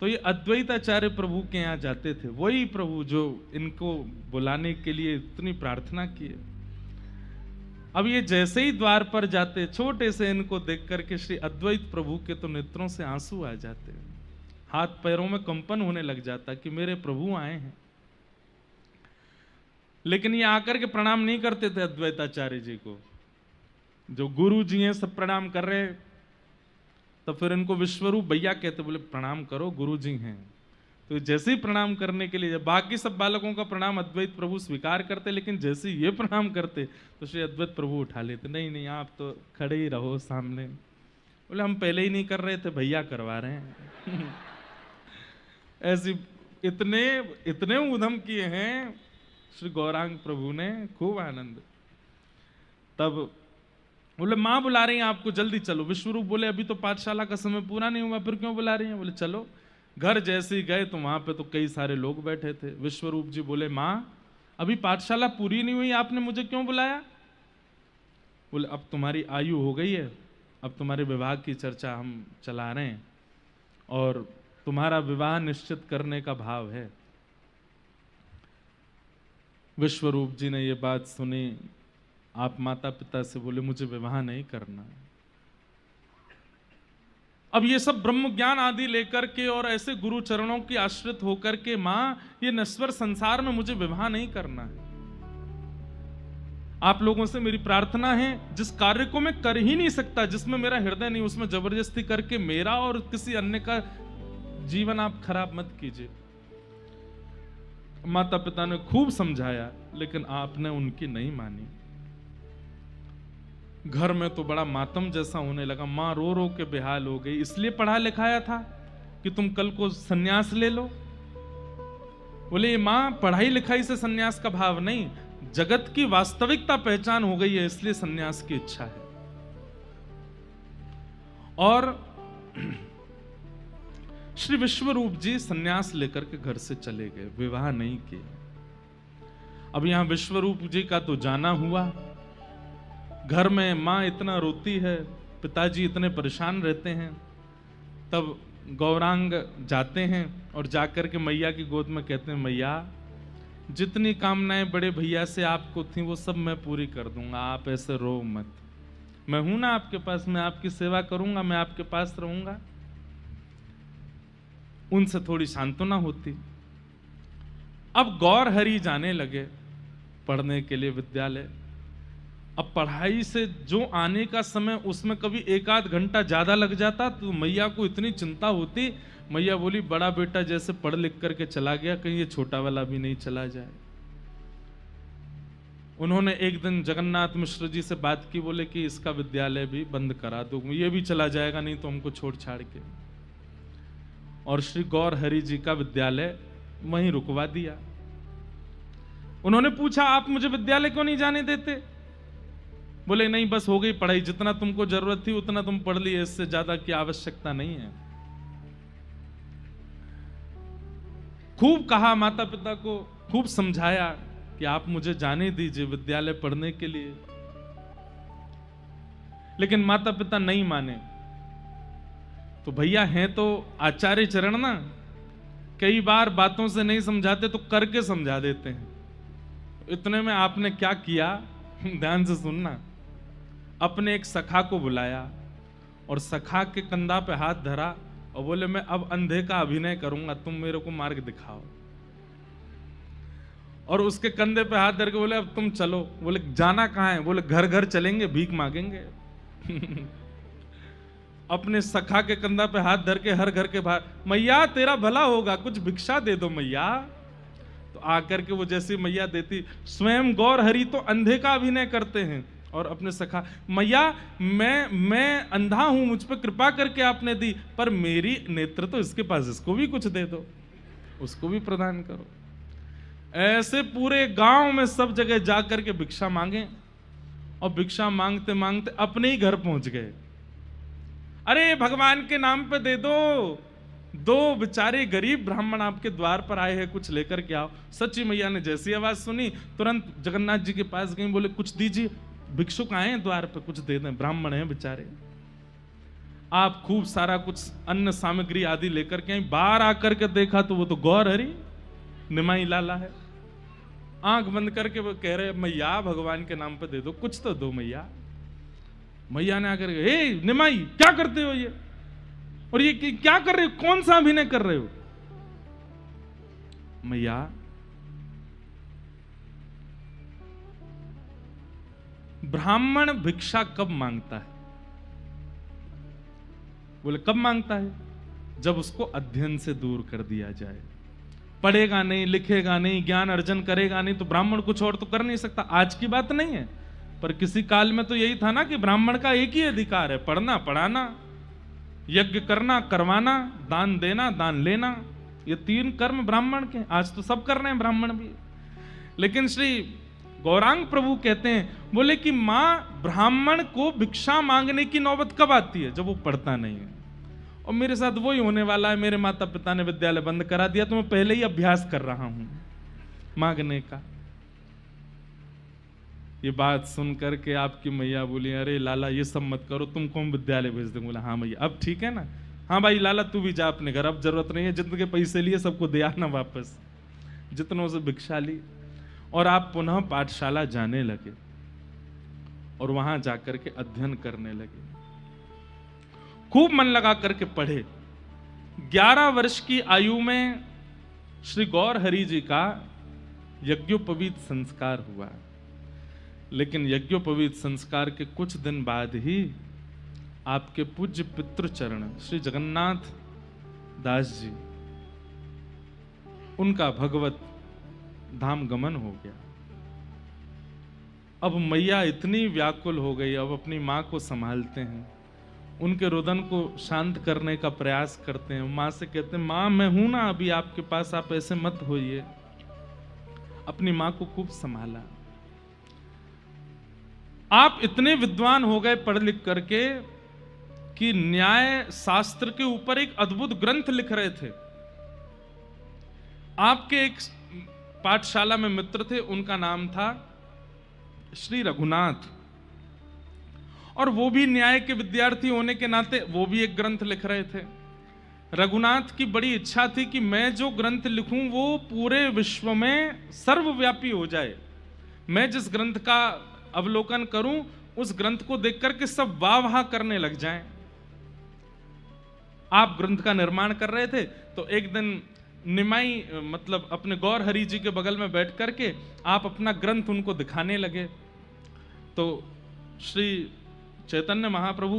तो ये अद्वैताचार्य प्रभु के यहाँ जाते थे, वही प्रभु जो इनको बुलाने के लिए इतनी प्रार्थना की। अब ये जैसे ही द्वार पर जाते, छोटे से इनको देख करके श्री अद्वैत प्रभु के तो नेत्रों से आंसू आ जाते, हाथ पैरों में कंपन होने लग जाता कि मेरे प्रभु आए हैं। लेकिन ये आकर के प्रणाम नहीं करते थे अद्वैताचार्य जी को, जो गुरु जी हैं सब प्रणाम कर रहे, तो फिर इनको विश्वरूप भैया कहते, बोले प्रणाम करो गुरु जी हैं। तो जैसे ही प्रणाम करने के लिए, बाकी सब बालकों का प्रणाम अद्वैत प्रभु स्वीकार करते, लेकिन जैसे ही ये प्रणाम करते तो श्री अद्वैत प्रभु उठा लेते, नहीं नहीं आप तो खड़े ही रहो सामने। बोले हम पहले ही नहीं कर रहे थे, भैया करवा रहे हैं। ऐसी इतने इतने उधम किए हैं श्री गौरांग प्रभु ने, खूब आनंद। तब बोले माँ बुला रही हैं आपको, जल्दी चलो। विश्वरूप बोले अभी तो पाठशाला का समय पूरा नहीं हुआ, फिर क्यों बुला रही हैं? बोले चलो। घर जैसे ही गए तो वहां पे तो कई सारे लोग बैठे थे। विश्वरूप जी बोले माँ अभी पाठशाला पूरी नहीं हुई, आपने मुझे क्यों बुलाया? बोले अब तुम्हारी आयु हो गई है, अब तुम्हारे विवाह की चर्चा हम चला रहे हैं और तुम्हारा विवाह निश्चित करने का भाव है। विश्वरूप जी ने ये बात सुनी, आप माता पिता से बोले मुझे विवाह नहीं करना। अब ये सब ब्रह्म ज्ञान आदि लेकर के और ऐसे गुरु चरणों की आश्रित होकर के, मां ये नश्वर संसार में मुझे विवाह नहीं करना है। आप लोगों से मेरी प्रार्थना है, जिस कार्य को मैं कर ही नहीं सकता, जिसमें मेरा हृदय नहीं, उसमें जबरदस्ती करके मेरा और किसी अन्य का जीवन आप खराब मत कीजिए। माता पिता ने खूब समझाया, लेकिन आपने उनकी नहीं मानी। घर में तो बड़ा मातम जैसा होने लगा, मां रो रो के बेहाल हो गई। इसलिए पढ़ा लिखाया था कि तुम कल को सन्यास ले लो? बोले मां पढ़ाई लिखाई से सन्यास का भाव नहीं, जगत की वास्तविकता पहचान हो गई है, इसलिए सन्यास की इच्छा है। और श्री विश्वरूप जी सन्यास लेकर के घर से चले गए, विवाह नहीं किए। अब यहां विश्वरूप जी का तो जाना हुआ, घर में माँ इतना रोती है, पिताजी इतने परेशान रहते हैं। तब गौरांग जाते हैं और जाकर के मैया की गोद में कहते हैं, मैया जितनी कामनाएं बड़े भैया से आपको थी वो सब मैं पूरी कर दूंगा, आप ऐसे रो मत, मैं हूं ना आपके पास, मैं आपकी सेवा करूंगा, मैं आपके पास रहूंगा। उनसे थोड़ी सांत्वना होती। अब गौर हरि जाने लगे पढ़ने के लिए विद्यालय। अब पढ़ाई से जो आने का समय, उसमें कभी एक आध घंटा ज्यादा लग जाता तो मैया को इतनी चिंता होती। मैया बोली बड़ा बेटा जैसे पढ़ लिख करके चला गया, कहीं ये छोटा वाला भी नहीं चला जाए। उन्होंने एक दिन जगन्नाथ मिश्र जी से बात की, बोले कि इसका विद्यालय भी बंद करा दो, ये भी चला जाएगा नहीं तो हमको छोड़ छाड़ के। और श्री गौर हरि जी का विद्यालय वहीं रुकवा दिया। उन्होंने पूछा आप मुझे विद्यालय क्यों नहीं जाने देते? बोले नहीं बस हो गई पढ़ाई, जितना तुमको जरूरत थी उतना तुम पढ़ लिए, इससे ज्यादा की आवश्यकता नहीं है। खूब कहा माता पिता को, खूब समझाया कि आप मुझे जाने दीजिए विद्यालय पढ़ने के लिए, लेकिन माता पिता नहीं माने। तो भैया हैं तो आचार्य चरण ना, कई बार बातों से नहीं समझाते तो करके समझा देते हैं। इतने में आपने क्या किया, ध्यान से सुनना। अपने एक सखा को बुलाया और सखा के कंधा पे हाथ धरा और बोले मैं अब अंधे का अभिनय करूंगा, तुम मेरे को मार्ग दिखाओ। और उसके कंधे पे हाथ धर के बोले अब तुम चलो। बोले जाना कहाँ है? बोले घर घर चलेंगे, भीख मांगेंगे। अपने सखा के कंधा पे हाथ धर के हर घर के बाहर, मैया तेरा भला होगा, कुछ भिक्षा दे दो मैया। तो आकर के वो जैसी मैया देती, स्वयं गौर हरि तो अंधे का अभिनय करते हैं और अपने सखा, मैया मैं अंधा हूं, मुझ पर कृपा करके आपने दी, पर मेरी नेत्र तो इसके पास, इसको भी कुछ दे दो, उसको भी प्रदान करो। ऐसे पूरे गांव में सब जगह जाकर के भिक्षा मांगे और भिक्षा मांगते मांगते अपने ही घर पहुंच गए। अरे भगवान के नाम पे दे दो, दो बेचारे गरीब ब्राह्मण आपके द्वार पर आए हैं, कुछ लेकर के आओ। सच्ची मैया ने जैसी आवाज सुनी तुरंत जगन्नाथ जी के पास गई, बोले कुछ दीजिए, भिक्षुक आए हैं द्वार पर, कुछ दे दें, ब्राह्मण हैं बेचारे। आप खूब सारा कुछ अन्न सामग्री आदि लेकर के आई। बाहर आकर के देखा तो वो तो गौर हरि निमाई लाला है। आंख बंद करके वो कह रहे मैया भगवान के नाम पे दे दो, कुछ तो दो मैया। मैया ने आकर हे निमाई क्या करते हो ये, और ये क्या कर रहे हो, कौन सा अभिनय कर रहे हो? मैया ब्राह्मण भिक्षा कब मांगता है? बोले कब मांगता है? जब उसको अध्ययन से दूर कर दिया जाए। पढ़ेगा नहीं, लिखेगा नहीं, ज्ञान अर्जन करेगा नहीं, तो ब्राह्मण कुछ और तो कर नहीं सकता। आज की बात नहीं है, पर किसी काल में तो यही था ना कि ब्राह्मण का एक ही अधिकार है, पढ़ना पढ़ाना, यज्ञ करना करवाना, दान देना दान लेना, ये 3 कर्म ब्राह्मण के। आज तो सब कर रहे हैं ब्राह्मण भी। लेकिन श्री गौरांग प्रभु कहते हैं, बोले कि मां ब्राह्मण को भिक्षा मांगने की नौबत कब आती है? जब वो पढ़ता नहीं है। और मेरे साथ वही होने वाला है। मेरे माता पिता ने विद्यालय बंद करा दिया, तो मैं पहले ही अभ्यास कर रहा हूं मांगने का। ये बात सुन करके आपकी मैया बोली, अरे लाला ये सब मत करो, तुमको हम विद्यालय भेज देंगे। बोला हाँ मैया अब ठीक है ना, हाँ भाई लाला तू भी जा अपने घर, अब जरूरत नहीं है, जितने के पैसे लिए सबको दे आना वापस, जितनों से भिक्षा ली। और आप पुनः पाठशाला जाने लगे और वहां जाकर के अध्ययन करने लगे, खूब मन लगा करके पढ़े। 11 वर्ष की आयु में श्री गौर हरि जी का यज्ञोपवीत संस्कार हुआ। लेकिन यज्ञोपवीत संस्कार के कुछ दिन बाद ही आपके पूज्य पितृचरण श्री जगन्नाथ दास जी, उनका भगवत धाम गमन हो गया। अब मैया इतनी व्याकुल हो गई, अब अपनी मां को संभालते हैं, उनके रुदन को शांत करने का प्रयास करते हैं। मां से कहते हैं मां मैं हूं ना अभी आपके पास, आप ऐसे मत होइए। अपनी मां को खूब संभाला। आप इतने विद्वान हो गए पढ़ लिख करके कि न्याय शास्त्र के ऊपर एक अद्भुत ग्रंथ लिख रहे थे। आपके एक पाठशाला में मित्र थे, उनका नाम था श्री रघुनाथ, और वो भी न्याय के विद्यार्थी होने के नाते वो भी एक ग्रंथ लिख रहे थे। रघुनाथ की बड़ी इच्छा थी कि मैं जो ग्रंथ लिखूं वो पूरे विश्व में सर्वव्यापी हो जाए। मैं जिस ग्रंथ का अवलोकन करूं उस ग्रंथ को देख करके सब वाह वाह करने लग जाएं। आप ग्रंथ का निर्माण कर रहे थे, तो एक दिन निमाई मतलब अपने गौर हरि जी के बगल में बैठ करके आप अपना ग्रंथ उनको दिखाने लगे। तो श्री चैतन्य महाप्रभु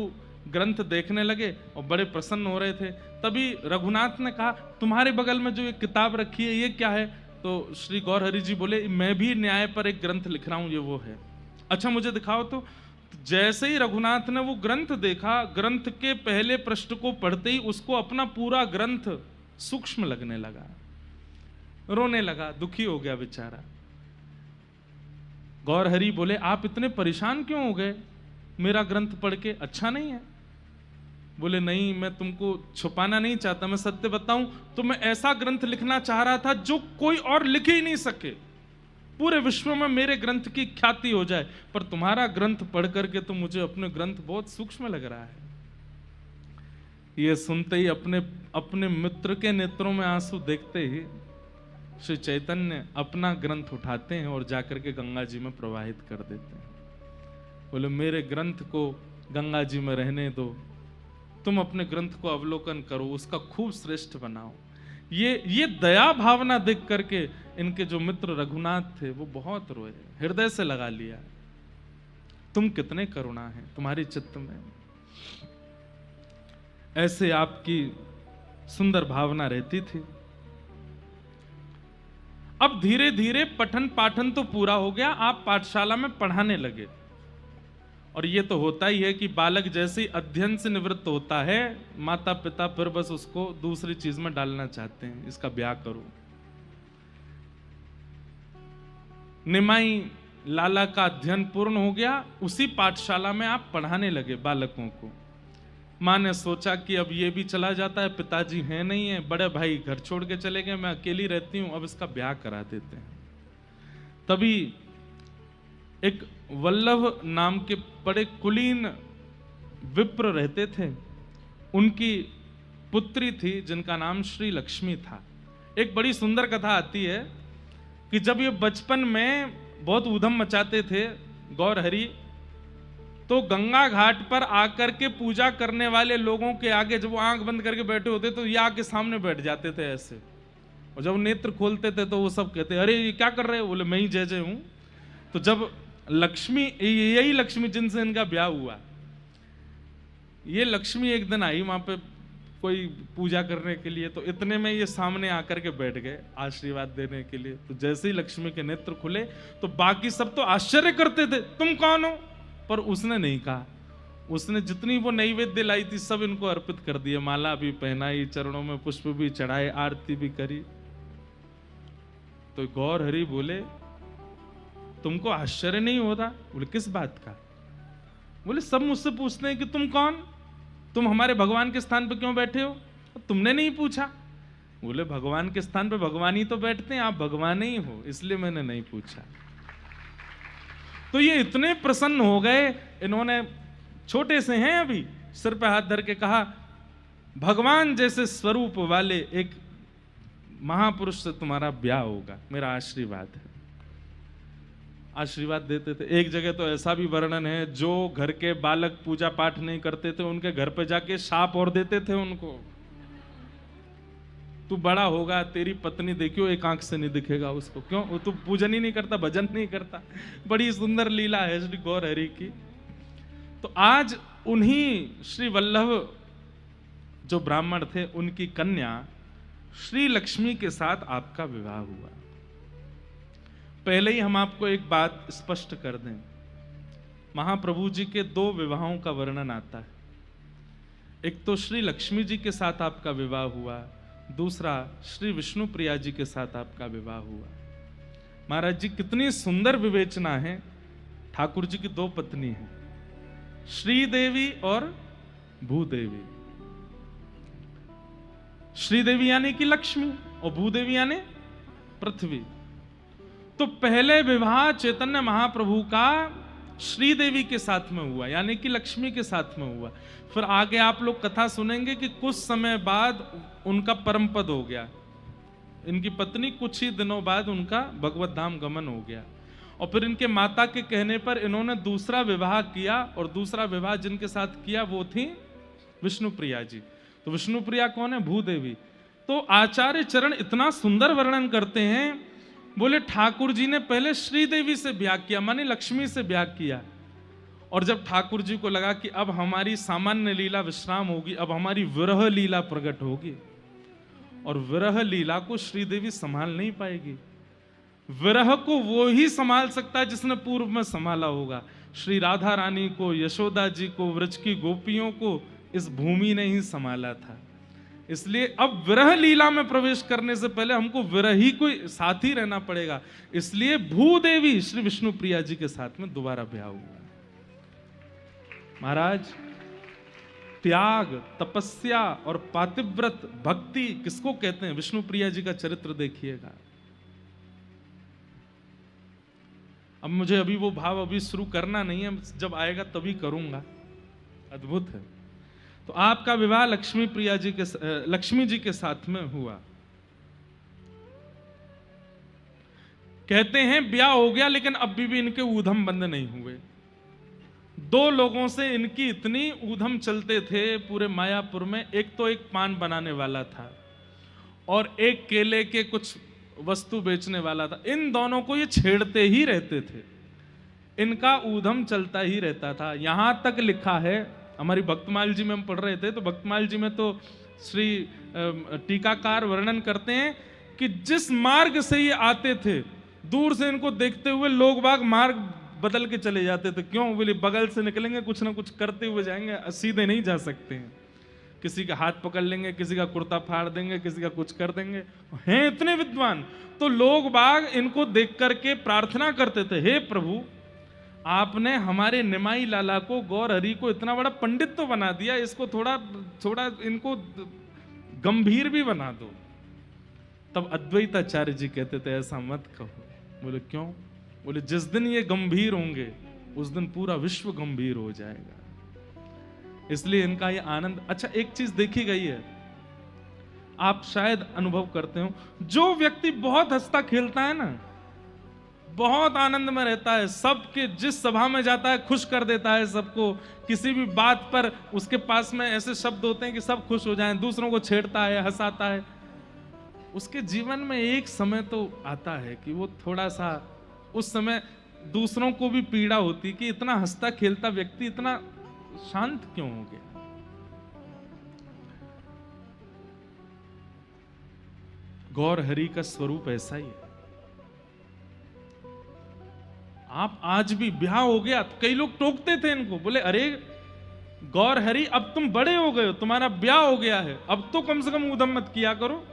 ग्रंथ देखने लगे और बड़े प्रसन्न हो रहे थे। तभी रघुनाथ ने कहा तुम्हारे बगल में जो ये किताब रखी है ये क्या है? तो श्री गौर हरि जी बोले मैं भी न्याय पर एक ग्रंथ लिख रहा हूं, ये वो है। अच्छा मुझे दिखाओ। तो जैसे ही रघुनाथ ने वो ग्रंथ देखा, ग्रंथ के पहले पृष्ठ को पढ़ते ही उसको अपना पूरा ग्रंथ सूक्ष्म लगने लगा, रोने लगा, दुखी हो गया बेचारा। गौर हरि बोले आप इतने परेशान क्यों हो गए? मेरा ग्रंथ पढ़ के अच्छा नहीं है? बोले नहीं, मैं तुमको छुपाना नहीं चाहता, मैं सत्य बताऊं तो मैं ऐसा ग्रंथ लिखना चाह रहा था जो कोई और लिख ही नहीं सके, पूरे विश्व में मेरे ग्रंथ की ख्याति हो जाए। पर तुम्हारा ग्रंथ पढ़ करके तो मुझे अपने ग्रंथ बहुत सूक्ष्म लग रहा है। ये सुनते ही अपने मित्र के नेत्रों में आंसू देखते ही श्री चैतन्य अपना ग्रंथ उठाते हैं और जाकर के गंगा जी में प्रवाहित कर देते हैं। बोले मेरे ग्रंथ को गंगा जी में रहने दो, तुम अपने ग्रंथ को अवलोकन करो, उसका खूब श्रेष्ठ बनाओ। ये दया भावना देख करके इनके जो मित्र रघुनाथ थे वो बहुत रोए, हृदय से लगा लिया, तुम कितने करुणा है तुम्हारी चित्त में, ऐसे आपकी सुंदर भावना रहती थी। अब धीरे धीरे पठन पाठन तो पूरा हो गया, आप पाठशाला में पढ़ाने लगे। और ये तो होता ही है कि बालक जैसे ही अध्ययन से निवृत्त होता है, माता पिता फिर बस उसको दूसरी चीज में डालना चाहते हैं, इसका ब्याह करो। निमाई लाला का अध्ययन पूर्ण हो गया, उसी पाठशाला में आप पढ़ाने लगे बालकों को। माँ ने सोचा कि अब ये भी चला जाता है, पिताजी हैं नहीं है, बड़े भाई घर छोड़ के चले गए, मैं अकेली रहती हूं, अब इसका ब्याह करा देते हैं। तभी एक वल्लभ नाम के बड़े कुलीन विप्र रहते थे, उनकी पुत्री थी जिनका नाम श्री लक्ष्मी था। एक बड़ी सुंदर कथा आती है कि जब ये बचपन में बहुत ऊधम मचाते थे गौर हरि, तो गंगा घाट पर आकर के पूजा करने वाले लोगों के आगे जब वो आंख बंद करके बैठे होते तो ये आके सामने बैठ जाते थे ऐसे, और जब नेत्र खोलते थे तो वो सब कहते अरे ये क्या कर रहे हो, बोले मैं ही जय जय हूं। तो जब लक्ष्मी, यही लक्ष्मी जिनसे इनका ब्याह हुआ, ये लक्ष्मी एक दिन आई वहां पे कोई पूजा करने के लिए, तो इतने में ये सामने आकर के बैठ गए आशीर्वाद देने के लिए। तो जैसे ही लक्ष्मी के नेत्र खुले तो बाकी सब तो आश्चर्य करते थे, तुम कौन हो, पर उसने नहीं कहा। उसने जितनी वो नैवेद्य लाई थी सब इनको अर्पित कर दिए, माला भी पहनाई, चरणों में पुष्प भी चढ़ाए, आरती भी करी। तो गौर हरि बोले तुमको आश्चर्य नहीं होता? बोले किस बात का? बोले सब मुझसे पूछते हैं कि तुम कौन, तुम हमारे भगवान के स्थान पर क्यों बैठे हो, तुमने नहीं पूछा। बोले भगवान के स्थान पर भगवान ही तो बैठते हैं, आप भगवान ही हो, इसलिए मैंने नहीं पूछा। तो ये इतने प्रसन्न हो गए, इन्होंने छोटे से हैं अभी, सिर पे हाथ धर के कहा भगवान जैसे स्वरूप वाले एक महापुरुष से तुम्हारा ब्याह होगा, मेरा आशीर्वाद है। आशीर्वाद देते थे। एक जगह तो ऐसा भी वर्णन है, जो घर के बालक पूजा पाठ नहीं करते थे उनके घर पे जाके शाप और देते थे उनको, तू बड़ा होगा तेरी पत्नी देखियो एक आंख से नहीं दिखेगा उसको, क्यों, वो तू पूजन ही नहीं करता, भजन नहीं करता। बड़ी सुंदर लीला है श्री गौर हरि की। तो आज उन्हीं श्री वल्लभ जो ब्राह्मण थे उनकी कन्या श्री लक्ष्मी के साथ आपका विवाह हुआ। पहले ही हम आपको एक बात स्पष्ट कर दें, महाप्रभु जी के दो विवाहों का वर्णन आता है। एक तो श्री लक्ष्मी जी के साथ आपका विवाह हुआ, दूसरा श्री विष्णु प्रिया जी के साथ आपका विवाह हुआ। महाराज जी कितनी सुंदर विवेचना है। ठाकुर जी की दो पत्नी हैं, श्रीदेवी और भूदेवी। श्रीदेवी यानी कि लक्ष्मी और भूदेवी यानी पृथ्वी। तो पहले विवाह चैतन्य महाप्रभु का श्रीदेवी के साथ में हुआ, यानी कि लक्ष्मी के साथ में हुआ। फिर आगे आप लोग कथा सुनेंगे कि कुछ समय बाद उनका परम पद हो गया, इनकी पत्नी कुछ ही दिनों बाद उनका भगवत धाम गमन हो गया। और फिर इनके माता के कहने पर इन्होंने दूसरा विवाह किया, और दूसरा विवाह जिनके साथ किया वो थी विष्णु प्रिया जी। तो विष्णु प्रिया कौन है? भूदेवी। तो आचार्य चरण इतना सुंदर वर्णन करते हैं, बोले ठाकुर जी ने पहले श्रीदेवी से ब्याह किया, माने लक्ष्मी से ब्याह किया, और जब ठाकुर जी को लगा कि अब हमारी सामान्य लीला विश्राम होगी, अब हमारी विरह लीला प्रकट होगी, और विरह लीला को श्रीदेवी संभाल नहीं पाएगी। विरह को वो ही संभाल सकता है जिसने पूर्व में संभाला होगा। श्री राधा रानी को, यशोदा जी को, व्रज की गोपियों को इस भूमि ने ही संभाला था। इसलिए अब विरह लीला में प्रवेश करने से पहले हमको विरही को साथ ही रहना पड़ेगा। इसलिए भूदेवी श्री विष्णु प्रिया जी के साथ में दोबारा ब्याह हुआ। महाराज, त्याग, तपस्या और पातिव्रत भक्ति किसको कहते हैं? विष्णु प्रिया जी का चरित्र देखिएगा। अब मुझे अभी वो भाव अभी शुरू करना नहीं है, जब आएगा तभी करूंगा। अद्भुत है। तो आपका विवाह लक्ष्मी जी के साथ में हुआ। कहते हैं ब्याह हो गया, लेकिन अभी भी इनके ऊधम बंद नहीं हुए। दो लोगों से इनकी इतनी ऊधम चलते थे पूरे मायापुर में। एक तो एक पान बनाने वाला था, और एक केले के कुछ वस्तु बेचने वाला था। इन दोनों को ये छेड़ते ही रहते थे, इनका ऊधम चलता ही रहता था। यहां तक लिखा है, हमारी भक्तमाल जी में हम पढ़ रहे थे, तो भक्तमाल जी में तो श्री टीकाकार वर्णन करते हैं कि जिस मार्ग से ये आते थे, दूर से इनको देखते हुए लोग बाग मार्ग बदल के चले जाते थे। क्यों? बोले बगल से निकलेंगे, कुछ ना कुछ करते हुए जाएंगे, सीधे नहीं जा सकते हैं। किसी का हाथ पकड़ लेंगे, किसी का कुर्ता फाड़ देंगे, किसी का कुछ कर देंगे। हैं इतने विद्वान, तो लोग बाग इनको देख करके प्रार्थना करते थे, हे प्रभु, आपने हमारे निमाई लाला को, गौर हरि को इतना बड़ा पंडित तो बना दिया, इसको थोड़ा थोड़ा इनको गंभीर भी बना दो। तब अद्वैताचार्य जी कहते थे, ऐसा मत कहो। बोले क्यों? बोले जिस दिन ये गंभीर होंगे उस दिन पूरा विश्व गंभीर हो जाएगा, इसलिए इनका ये आनंद। अच्छा, एक चीज देखी गई है, आप शायद अनुभव करते हो, जो व्यक्ति बहुत हंसता खेलता है ना, बहुत आनंद में रहता है, सबके जिस सभा में जाता है खुश कर देता है सबको, किसी भी बात पर उसके पास में ऐसे शब्द होते हैं कि सब खुश हो जाएं, दूसरों को छेड़ता है, हंसाता है, उसके जीवन में एक समय तो आता है कि वो थोड़ा सा, उस समय दूसरों को भी पीड़ा होती कि इतना हंसता खेलता व्यक्ति इतना शांत क्यों हो गया। गौर हरि का स्वरूप ऐसा ही है। आप आज भी ब्याह हो गया तो कई लोग टोकते थे इनको, बोले अरे गौर हरि अब तुम बड़े हो गए हो, तुम्हारा ब्याह हो गया है, अब तो कम से कम उधम मत किया करो।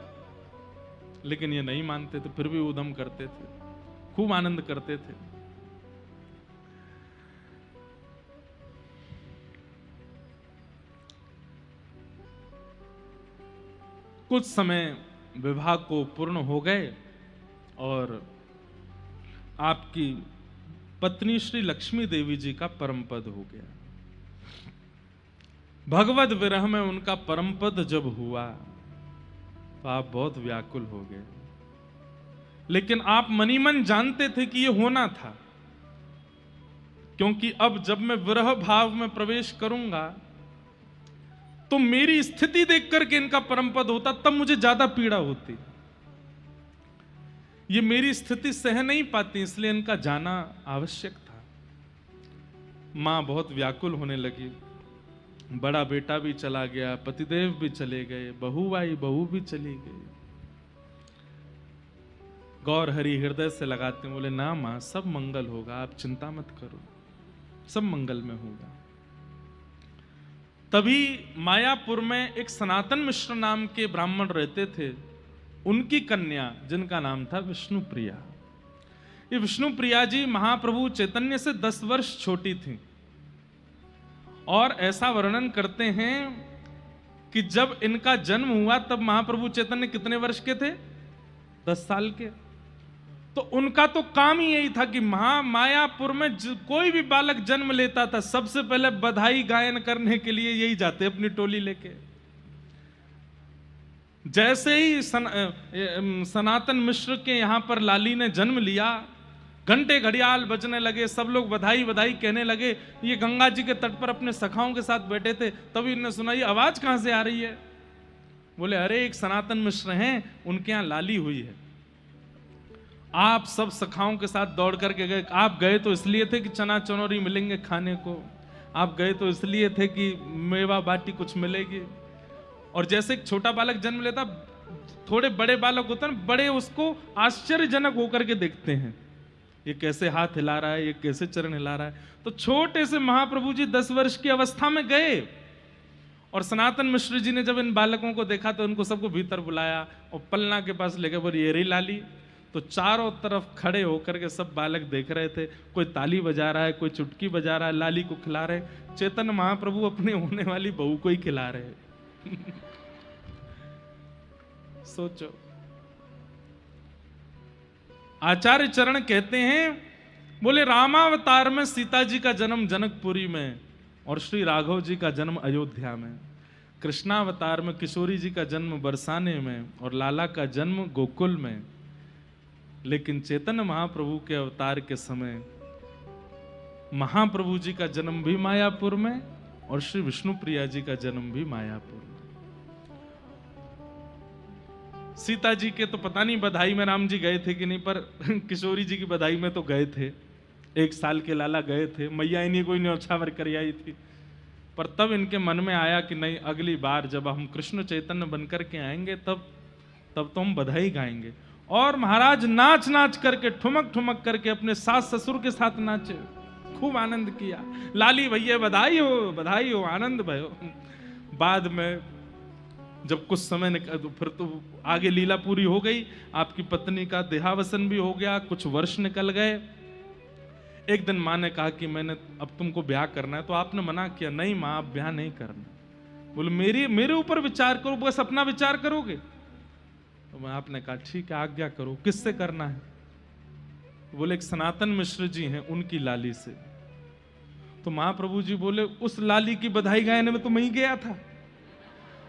लेकिन ये नहीं मानते थे, फिर भी उधम करते थे, खूब आनंद करते थे। कुछ समय विवाह को पूर्ण हो गए और आपकी पत्नी श्री लक्ष्मी देवी जी का परम पद हो गया। भगवत विरह में उनका परम पद जब हुआ तो आप बहुत व्याकुल हो गए, लेकिन आप मनी मन जानते थे कि यह होना था, क्योंकि अब जब मैं विरह भाव में प्रवेश करूंगा तो मेरी स्थिति देख करके इनका परम पद होता, तब मुझे ज्यादा पीड़ा होती। ये मेरी स्थिति सह नहीं पाती, इसलिए इनका जाना आवश्यक था। मां बहुत व्याकुल होने लगी, बड़ा बेटा भी चला गया, पतिदेव भी चले गए, बहू आई, बहू भी चली गई। गौर हरि हृदय से लगाते बोले, ना मां, सब मंगल होगा, आप चिंता मत करो, सब मंगल में होगा। तभी मायापुर में एक सनातन मिश्र नाम के ब्राह्मण रहते थे, उनकी कन्या जिनका नाम था विष्णुप्रिया। ये विष्णुप्रिया जी महाप्रभु चैतन्य से 10 वर्ष छोटी थी, और ऐसा वर्णन करते हैं कि जब इनका जन्म हुआ तब महाप्रभु चैतन्य कितने वर्ष के थे? 10 साल के। तो उनका तो काम ही यही था कि मायापुर में कोई भी बालक जन्म लेता था, सबसे पहले बधाई गायन करने के लिए यही जाते अपनी टोली लेके। जैसे ही सनातन मिश्र के यहां पर लाली ने जन्म लिया, घंटे घड़ियाल बजने लगे, सब लोग बधाई बधाई कहने लगे। ये गंगा जी के तट पर अपने सखाओं के साथ बैठे थे, तभी इन्होंने सुना ये आवाज कहां से आ रही है। बोले अरे एक सनातन मिश्र हैं, उनके यहां लाली हुई है। आप सब सखाओं के साथ दौड़ करके गए। आप गए तो इसलिए थे कि चना चनौरी मिलेंगे खाने को, आप गए तो इसलिए थे कि मेवा बाटी कुछ मिलेगी। और जैसे एक छोटा बालक जन्म लेता, थोड़े बड़े बालक होते हैं, बड़े उसको आश्चर्यजनक होकर के देखते हैं, ये कैसे हाथ हिला रहा है, ये कैसे चरण हिला रहा है। तो छोटे से महाप्रभु जी 10 वर्ष की अवस्था में गए, और सनातन मिश्र जी ने जब इन बालकों को देखा तो उनको सबको भीतर बुलाया और पलना के पास लेकर बोले ये रही लाली। तो चारों तरफ खड़े होकर के सब बालक देख रहे थे, कोई ताली बजा रहा है, कोई चुटकी बजा रहा है, लाली को खिला रहे। चैतन्य महाप्रभु अपने होने वाली बहू को ही खिला रहे। सोचो। आचार्य चरण कहते हैं, बोले रामावतार में सीता जी का जन्म जनकपुरी में और श्री राघव जी का जन्म अयोध्या में, कृष्णावतार में किशोरी जी का जन्म बरसाने में और लाला का जन्म गोकुल में। लेकिन चैतन्य महाप्रभु के अवतार के समय महाप्रभु जी का जन्म भी मायापुर में और श्री विष्णुप्रिया जी का जन्म भी मायापुर में। सीता जी के तो पता नहीं बधाई में राम जी गए थे कि नहीं, पर किशोरी जी की बधाई में तो गए थे। 1 साल के लाला गए थे, मैया इन्हीं कोई न्यौछावर कर आई थी। पर तब इनके मन में आया कि नहीं, अगली बार जब हम कृष्ण चैतन्य बनकर के आएंगे तब तो हम बधाई गाएंगे। और महाराज नाच नाच करके, ठुमक ठुमक करके अपने सास ससुर के साथ नाचे, खूब आनंद किया। लाली भैया बधाई हो, आनंद भयो। बाद में जब कुछ समय फिर तो आगे लीला पूरी हो गई, आपकी पत्नी का देहावसन भी हो गया, कुछ वर्ष निकल गए। एक दिन माँ ने कहा कि मैंने अब तुमको ब्याह करना है, तो आपने मना किया, नहीं माँ अब ब्याह नहीं करना। बोले मेरे ऊपर विचार करो, बस अपना विचार करोगे। तो आपने कहा ठीक है, आज्ञा करो, किससे करना है? बोले एक सनातन मिश्र जी हैं, उनकी लाली से। तो महाप्रभु जी बोले उस लाली की बधाई गाने में तो मैं ही गया था,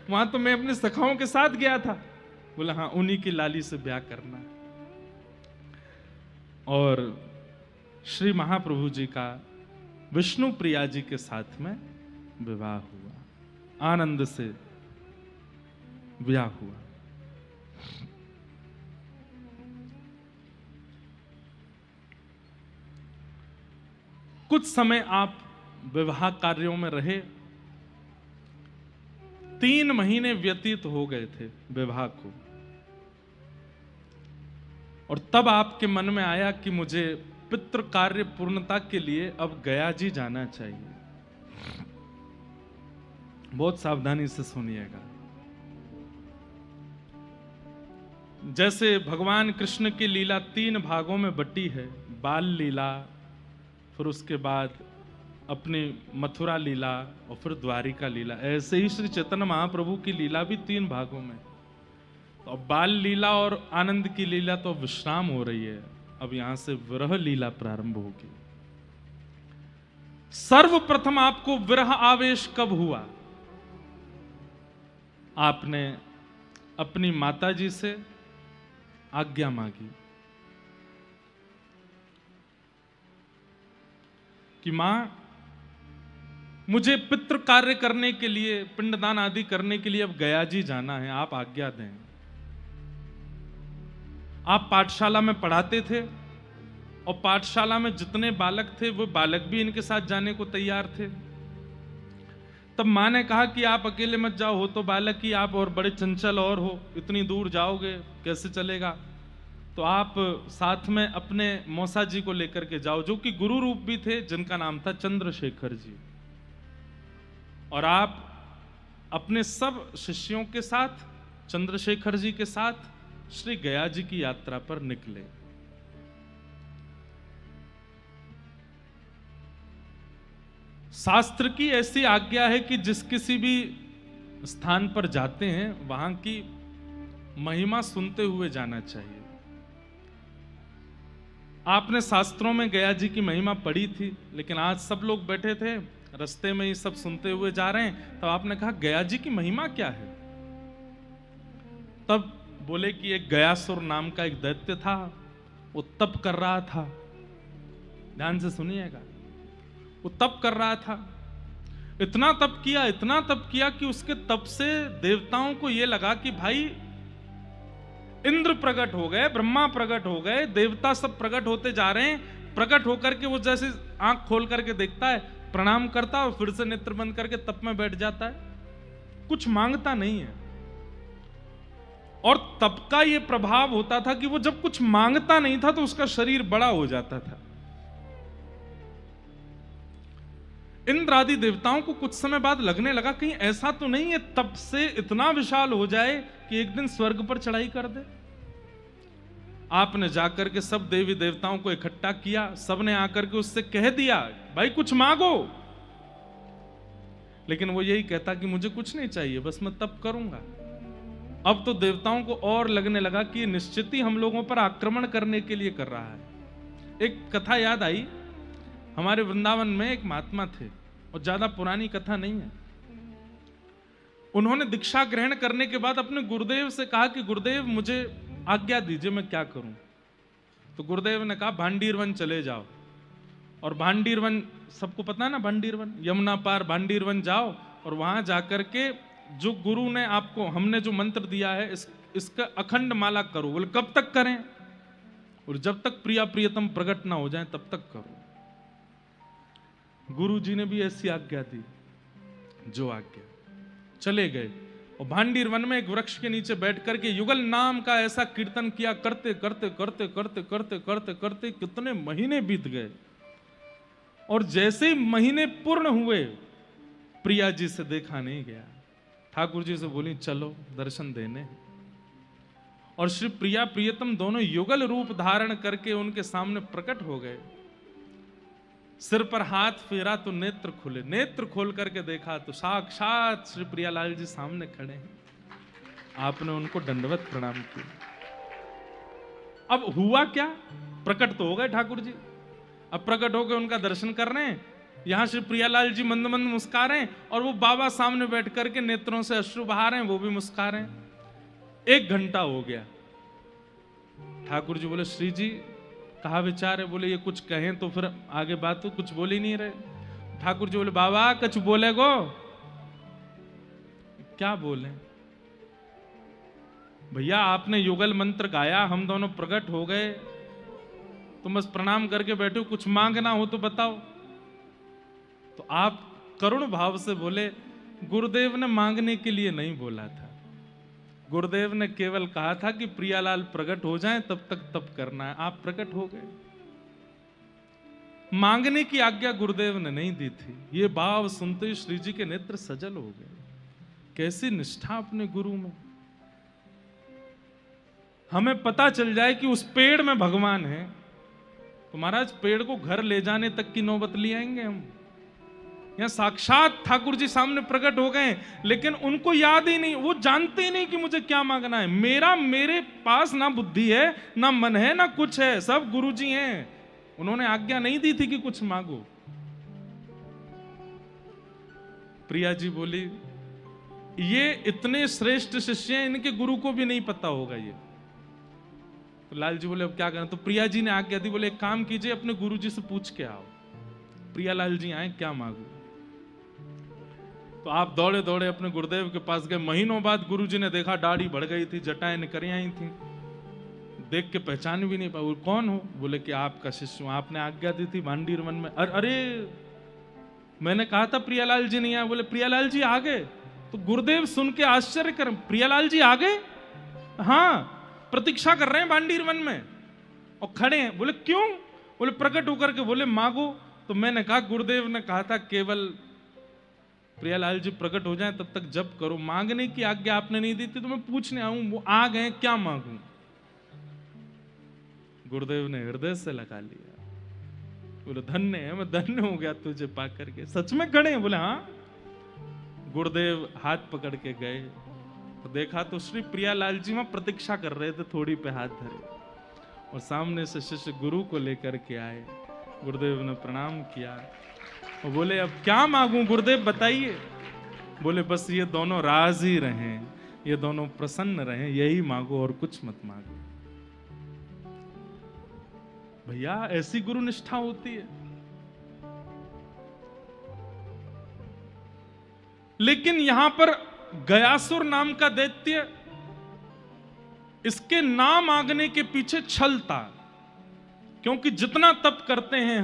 वहां तो मैं अपने सखाओं के साथ गया था। बोला हाँ, उन्हीं की लाली से ब्याह करना है। और श्री महाप्रभु जी का विष्णु प्रिया जी के साथ में विवाह हुआ, आनंद से विवाह हुआ। कुछ समय आप विवाह कार्यों में रहे, 3 महीने व्यतीत हो गए थे विवाह को, और तब आपके मन में आया कि मुझे पितृ कार्य पूर्णता के लिए अब गया जी जाना चाहिए। बहुत सावधानी से सुनिएगा। जैसे भगवान कृष्ण की लीला 3 भागों में बटी है, बाल लीला, फिर उसके बाद अपनी मथुरा लीला और फिर द्वारिका लीला, ऐसे ही श्री चैतन्य महाप्रभु की लीला भी 3 भागों में। तो बाल लीला और आनंद की लीला तो विश्राम हो रही है, अब यहां से विरह लीला प्रारंभ होगी। सर्वप्रथम आपको विरह आवेश कब हुआ? आपने अपनी माताजी से आज्ञा मांगी कि मां, मुझे पितृ कार्य करने के लिए, पिंडदान आदि करने के लिए अब गया जी जाना है, आप आज्ञा दें। आप पाठशाला में पढ़ाते थे और पाठशाला में जितने बालक थे वो बालक भी इनके साथ जाने को तैयार थे। तब मां ने कहा कि आप अकेले मत जाओ, हो तो बालक ही आप, और बड़े चंचल और हो, इतनी दूर जाओगे कैसे चलेगा? तो आप साथ में अपने मौसा जी को लेकर के जाओ, जो कि गुरु रूप भी थे, जिनका नाम था चंद्रशेखर जी। और आप अपने सब शिष्यों के साथ, चंद्रशेखर जी के साथ श्री गया जी की यात्रा पर निकले। शास्त्र की ऐसी आज्ञा है कि जिस किसी भी स्थान पर जाते हैं वहां की महिमा सुनते हुए जाना चाहिए। आपने शास्त्रों में गया जी की महिमा पढ़ी थी, लेकिन आज सब लोग बैठे थे रास्ते में ही सब सुनते हुए जा रहे हैं, तब आपने कहा गया जी की महिमा क्या है? तब बोले कि एक गयासुर नाम का एक दैत्य था, वो तप कर रहा था। ध्यान से सुनिएगा, वो तप कर रहा था, इतना तप किया कि उसके तप से देवताओं को यह लगा कि भाई इंद्र प्रकट हो गए, ब्रह्मा प्रकट हो गए, देवता सब प्रकट होते जा रहे हैं। प्रकट होकर के वो जैसे आंख खोल करके देखता है, प्रणाम करता है और फिर से नेत्र बंद करके तप में बैठ जाता है, कुछ मांगता नहीं है। और तप का ये प्रभाव होता था कि वो जब कुछ मांगता नहीं था तो उसका शरीर बड़ा हो जाता था। इंद्र आदि देवताओं को कुछ समय बाद लगने लगा कहीं ऐसा तो नहीं है तप से इतना विशाल हो जाए कि एक दिन स्वर्ग पर चढ़ाई कर दे। आपने जाकर के सब देवी देवताओं को इकट्ठा किया, सबने आकर के उससे कह दिया भाई कुछ मांगो, लेकिन वो यही कहता कि मुझे कुछ नहीं चाहिए, बस मैं तप करूंगा। अब तो देवताओं को और लगने लगा कि निश्चित ही हम लोगों पर आक्रमण करने के लिए कर रहा है। एक कथा याद आई, हमारे वृंदावन में एक महात्मा थे और ज्यादा पुरानी कथा नहीं है। उन्होंने दीक्षा ग्रहण करने के बाद अपने गुरुदेव से कहा कि गुरुदेव मुझे आज्ञा दीजिए, मैं क्या करूं? तो गुरुदेव ने कहा भांडीर वन चले जाओ। और भांडीर वन सबको पता है ना, भांडीर वन, यमुना पार भांडीर वन जाओ और वहां जाकर के जो गुरु ने आपको, हमने जो मंत्र दिया है इसका अखंड माला करो। बोले कब तक करें? और जब तक प्रिया प्रियतम प्रकट ना हो जाए तब तक करो। गुरु जी ने भी ऐसी आज्ञा दी, जो आज्ञा। चले गए और भांडीर वन में एक वृक्ष के नीचे बैठ करके युगल नाम का ऐसा कीर्तन किया। करते करते करते करते करते करते करते कितने महीने बीत गए। और जैसे ही महीने पूर्ण हुए, प्रिया जी से देखा नहीं गया। ठाकुर जी से बोली चलो दर्शन देने। और श्री प्रिया प्रियतम दोनों युगल रूप धारण करके उनके सामने प्रकट हो गए। सिर पर हाथ फेरा तो नेत्र खुले। नेत्र खोल करके देखा तो साक्षात श्री प्रियालाल जी सामने खड़े हैं। आपने उनको दंडवत प्रणाम किया। अब हुआ क्या? प्रकट तो हो गए ठाकुर जी। अब प्रकट होकर उनका दर्शन कर रहे हैं। यहां श्री प्रियालाल जी मंद मंद मुस्कुरा रहे हैं और वो बाबा सामने बैठ करके नेत्रों से अश्रु बहा रहे हैं, वो भी मुस्कुरा रहे हैं। 1 घंटा हो गया। ठाकुर जी बोले श्री जी कहा विचार है? बोले ये कुछ कहें तो फिर आगे बात। तो कुछ बोल ही नहीं रहे। ठाकुर जी बोले बाबा कुछ बोले गो। क्या बोले? भैया आपने युगल मंत्र गाया, हम दोनों प्रकट हो गए, तुम बस प्रणाम करके बैठे हो, कुछ मांगना हो तो बताओ। तो आप करुण भाव से बोले गुरुदेव ने मांगने के लिए नहीं बोला था, गुरुदेव ने केवल कहा था कि प्रियालाल प्रकट हो जाएं तब तक तप करना है। आप प्रकट हो गए। मांगने की आज्ञा गुरुदेव ने नहीं दी थी। ये भाव सुनते ही श्री जी के नेत्र सजल हो गए। कैसी निष्ठा अपने गुरु में। हमें पता चल जाए कि उस पेड़ में भगवान है तो महाराज पेड़ को घर ले जाने तक की नौबत ले आएंगे हम। यहां साक्षात ठाकुर जी सामने प्रकट हो गए, लेकिन उनको याद ही नहीं, वो जानते ही नहीं कि मुझे क्या मांगना है। मेरे पास ना बुद्धि है, ना मन है, ना कुछ है, सब गुरु जी हैं। उन्होंने आज्ञा नहीं दी थी कि कुछ मांगो। प्रिया जी बोली ये इतने श्रेष्ठ शिष्य हैं, इनके गुरु को भी नहीं पता होगा ये। तो लाल जी बोले अब क्या करना? तो प्रिया जी ने आज्ञा दी, बोले एक काम कीजिए अपने गुरु जी से पूछ के आओ। प्रियालाल जी आए, क्या मांगू? तो आप दौड़े दौड़े अपने गुरुदेव के पास गए। महीनों बाद गुरुजी ने देखा दाढ़ी बढ़ गई थी, जटाएं निकल आई थी, देख के पहचान भी नहीं पाए। कौन हो? बोले कि आपका शिष्य हूं, आपने आज्ञा दी थी भांडीर वन में। अरे मैंने कहा था प्रियालाल जी नहीं आए। बोले प्रियालाल जी आ गए। तो गुरुदेव सुन के आश्चर्य कर, प्रियालाल जी आ गए? हाँ, प्रतीक्षा कर रहे हैं भांडीर वन में और खड़े हैं। बोले क्यों? बोले प्रकट होकर के बोले मांगो। तो मैंने कहा गुरुदेव ने कहा था केवल प्रियालाल जी प्रकट हो जाएं तब तक जप करो, मांगने की आज्ञा आपने नहीं दी थी, तो मैं पूछने आऊं, वो आ गए, क्या मांगूं? गुरुदेव ने हृदय से लगा लिया। बोले धन्य है, मैं धन्य हो गया तुझे पा करके। सच में खड़े हैं? बोले हाँ। गुरुदेव हाथ पकड़ के गए तो देखा तो श्री प्रियालाल जी वहां प्रतीक्षा कर रहे थे, थोड़ी पे हाथ धरे, और सामने से शिष्य गुरु को लेकर के आए। गुरुदेव ने प्रणाम किया और बोले अब क्या मांगूं गुरुदेव बताइए? बोले बस ये दोनों राजी रहें, ये दोनों प्रसन्न रहें, यही मांगो और कुछ मत मांगो। भैया ऐसी गुरु निष्ठा होती है। लेकिन यहां पर गयासुर नाम का दैत्य, इसके नाम मांगने के पीछे छल था। क्योंकि जितना तप करते हैं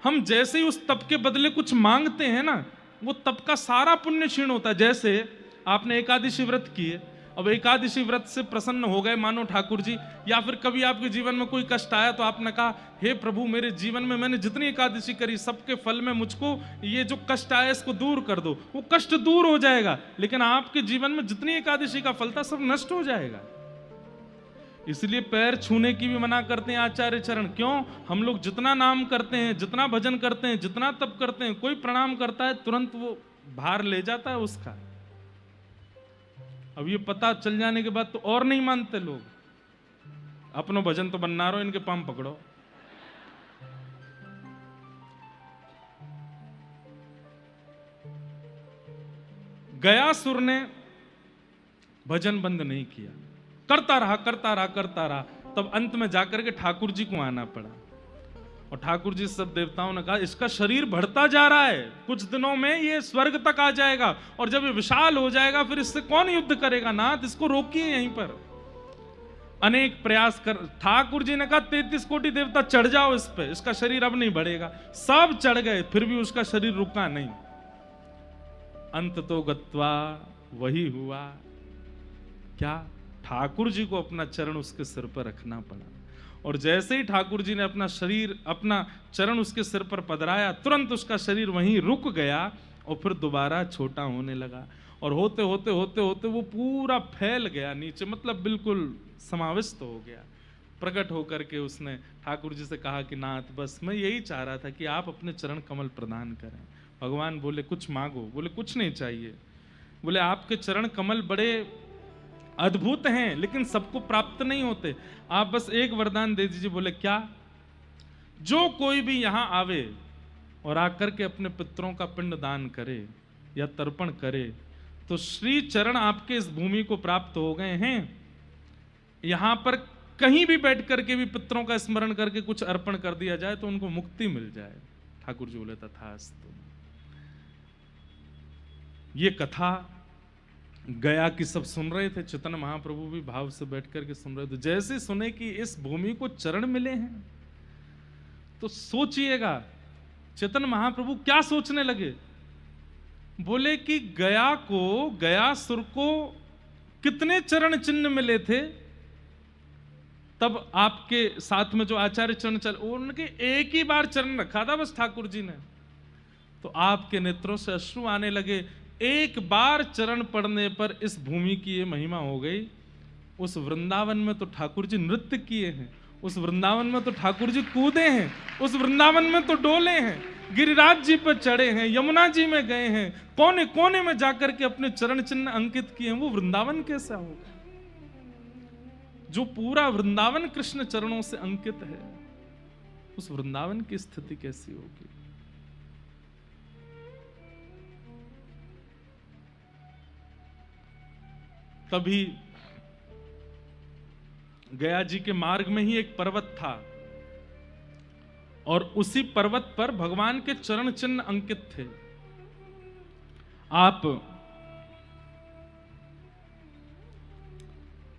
हम जैसे ही उस तप के बदले कुछ मांगते हैं ना, वो तप का सारा पुण्य क्षीण होता है। जैसे आपने एकादशी व्रत किए, अब एकादशी व्रत से प्रसन्न हो गए मानो ठाकुर जी, या फिर कभी आपके जीवन में कोई कष्ट आया तो आपने कहा हे प्रभु मेरे जीवन में मैंने जितनी एकादशी करी सबके फल में मुझको ये जो कष्ट आया इसको दूर कर दो। वो कष्ट दूर हो जाएगा, लेकिन आपके जीवन में जितनी एकादशी का फल था सब नष्ट हो जाएगा। इसलिए पैर छूने की भी मना करते हैं आचार्य चरण। क्यों? हम लोग जितना नाम करते हैं, जितना भजन करते हैं, जितना तप करते हैं, कोई प्रणाम करता है तुरंत वो भार ले जाता है उसका। अब ये पता चल जाने के बाद तो और नहीं मानते लोग। अपनो भजन तो बनना रहो, इनके पाम पकड़ो। गयासुर ने भजन बंद नहीं किया, करता रहा। तब अंत में जाकर के ठाकुर जी को आना पड़ा। और ठाकुर जी सब देवताओं ने कहा इसका शरीर बढ़ता जा रहा है, कुछ दिनों में ये स्वर्ग तक आ जाएगा और जब ये विशाल हो जाएगा फिर इससे कौन युद्ध करेगा, नाथ इसको रोकिए यहीं पर। अनेक प्रयास कर, ठाकुर जी ने कहा 33 कोटि देवता चढ़ जाओ इस पे, इसका शरीर अब नहीं बढ़ेगा। सब चढ़ गए फिर भी उसका शरीर रुका नहीं। अंत तो गत्वा वही हुआ क्या, ठाकुर जी को अपना चरण उसके सिर पर रखना पड़ा और जैसे ही ठाकुर जी ने अपना शरीर, अपना चरण उसके सिर पर पधराया, तुरंत उसका शरीर वहीं रुक गया और फिर दोबारा छोटा होने लगा और होते होते होते होते वो पूरा फैल गया नीचे, मतलब बिल्कुल समाविष्ट हो गया। प्रकट होकर के उसने ठाकुर जी से कहा कि नाथ बस मैं यही चाह रहा था कि आप अपने चरण कमल प्रदान करें। भगवान बोले कुछ मांगो। बोले कुछ नहीं चाहिए। बोले आपके चरण कमल बड़े अद्भुत हैं लेकिन सबको प्राप्त नहीं होते, आप बस एक वरदान दे दीजिए। बोले क्या? जो कोई भी यहां आवे और आकर के अपने पितरों का पिंड दान करे या तर्पण करे तो श्री चरण आपके इस भूमि को प्राप्त हो गए हैं। यहां पर कहीं भी बैठ करके भी पितरों का स्मरण करके कुछ अर्पण कर दिया जाए तो उनको मुक्ति मिल जाए। ठाकुर जी बोले तथास्तु। ये कथा गया की सब सुन रहे थे, चैतन्य महाप्रभु भी भाव से बैठ करके सुन रहे थे। जैसे सुने कि इस भूमि को चरण मिले हैं तो सोचिएगा चैतन्य महाप्रभु क्या सोचने लगे। बोले कि गयासुर को कितने चरण चिन्ह मिले थे, तब आपके साथ में जो आचार्य चरण चल उनके एक ही बार चरण रखा था बस ठाकुर जी ने, तो आपके नेत्रों से अश्रु आने लगे। एक बार चरण पड़ने पर इस भूमि की ये महिमा हो गई। उस वृंदावन में तो ठाकुर जी नृत्य किए हैं, उस वृंदावन में तो ठाकुर जी कूदे हैं, उस वृंदावन में तो डोले हैं, गिरिराज जी पर चढ़े हैं, यमुना जी में गए हैं, कोने कोने में जाकर के अपने चरण चिन्ह अंकित किए हैं। वो वृंदावन कैसा होगा? जो पूरा वृंदावन कृष्ण चरणों से अंकित है, उस वृंदावन की स्थिति कैसी होगी? तभी गया जी के मार्ग में ही एक पर्वत था और उसी पर्वत पर भगवान के चरण चिन्ह अंकित थे। आप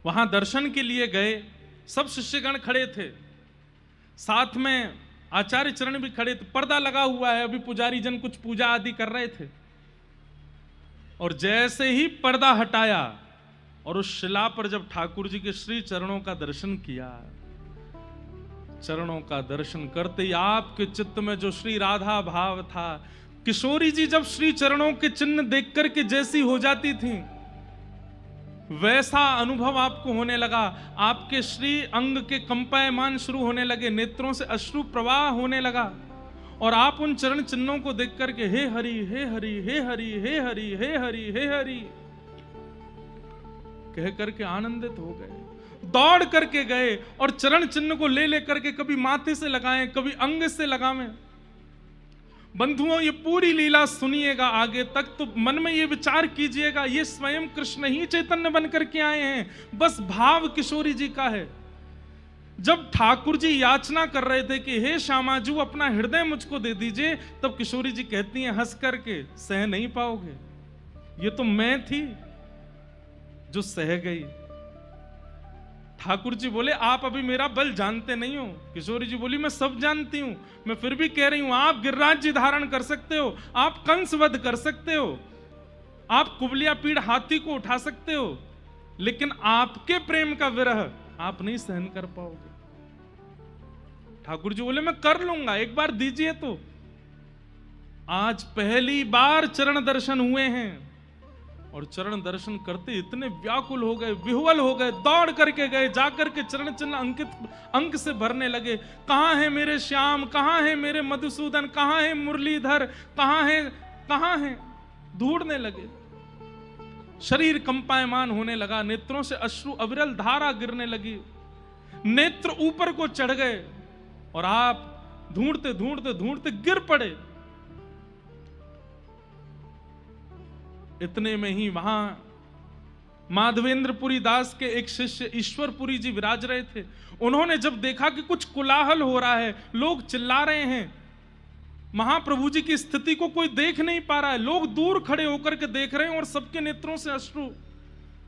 वहां दर्शन के लिए गए, सब शिष्यगण खड़े थे, साथ में आचार्य चरण भी खड़े थे, पर्दा लगा हुआ है, अभी पुजारी जन कुछ पूजा आदि कर रहे थे। और जैसे ही पर्दा हटाया और उस शिला पर जब ठाकुर जी के श्री चरणों का दर्शन किया, चरणों का दर्शन करते ही आपके चित्त में जो श्री राधा भाव था, किशोरी जी जब श्री चरणों के चिन्ह देख करके जैसी हो जाती थी वैसा अनुभव आपको होने लगा। आपके श्री अंग के कंपायमान शुरू होने लगे, नेत्रों से अश्रु प्रवाह होने लगा और आप उन चरण चिन्हों को देख करके हे हरि हे हरि हे हरि हे हरि हे हरि हे हरि कह करके आनंदित हो गए। दौड़ करके गए और चरण चिन्ह को ले लेकर के कभी माथे से लगाएं, कभी अंग से लगावें। बंधुओं, ये पूरी लीला सुनिएगा आगे तक तो मन में ये विचार कीजिएगा, ये स्वयं कृष्ण ही चैतन्य बन करके आए हैं, बस भाव किशोरी जी का है। जब ठाकुर जी याचना कर रहे थे कि हे श्यामाजू अपना हृदय मुझको दे दीजिए, तब किशोरी जी कहती हैं हंस करके, सह नहीं पाओगे, ये तो मैं थी जो सह गई। ठाकुर जी बोले आप अभी मेरा बल जानते नहीं हो। किशोरी जी बोली मैं सब जानती हूं, मैं फिर भी कह रही हूं आप गिरिराज जी धारण कर सकते हो, आप कंस वध कर सकते हो, आप कुबलिया पीड़ हाथी को उठा सकते हो, लेकिन आपके प्रेम का विरह आप नहीं सहन कर पाओगे। ठाकुर जी बोले मैं कर लूंगा, एक बार दीजिए। तो आज पहली बार चरण दर्शन हुए हैं और चरण दर्शन करते इतने व्याकुल हो गए, विह्वल हो गए, दौड़ करके गए, जाकर के चरण चिन्ह अंकित अंक से भरने लगे। कहां है मेरे श्याम, कहां है मेरे मधुसूदन, कहां है मुरलीधर, कहां है, ढूंढने लगे। शरीर कंपायमान होने लगा, नेत्रों से अश्रु अविरल धारा गिरने लगी, नेत्र ऊपर को चढ़ गए और आप ढूंढते ढूंढते ढूंढते गिर पड़े। इतने में ही वहां माधवेंद्रपुरी दास के एक शिष्य ईश्वरपुरी जी विराज रहे थे। उन्होंने जब देखा कि कुछ कोलाहल हो रहा है, लोग चिल्ला रहे हैं, महाप्रभु जी की स्थिति को कोई देख नहीं पा रहा है, लोग दूर खड़े होकर के देख रहे हैं और सबके नेत्रों से अश्रु,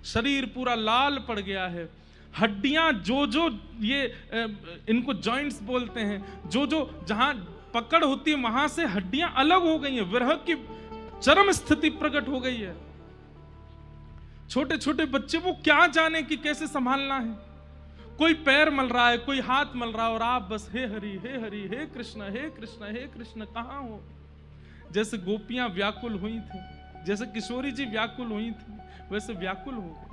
शरीर पूरा लाल पड़ गया है, हड्डियां जो ये इनको जॉइंट्स बोलते हैं, जो जहां पकड़ होती है वहां से हड्डियां अलग हो गई हैं, विरह की चरम स्थिति प्रकट हो गई है। छोटे छोटे बच्चे वो क्या जाने कि कैसे संभालना है, कोई पैर मल रहा है, कोई हाथ मल रहा है, और आप बस हे हरि हे हरि हे कृष्ण हे कृष्ण हे कृष्ण, कहां हो। जैसे गोपियां व्याकुल हुई थी, जैसे किशोरी जी व्याकुल हुई थी, वैसे व्याकुल हो गए।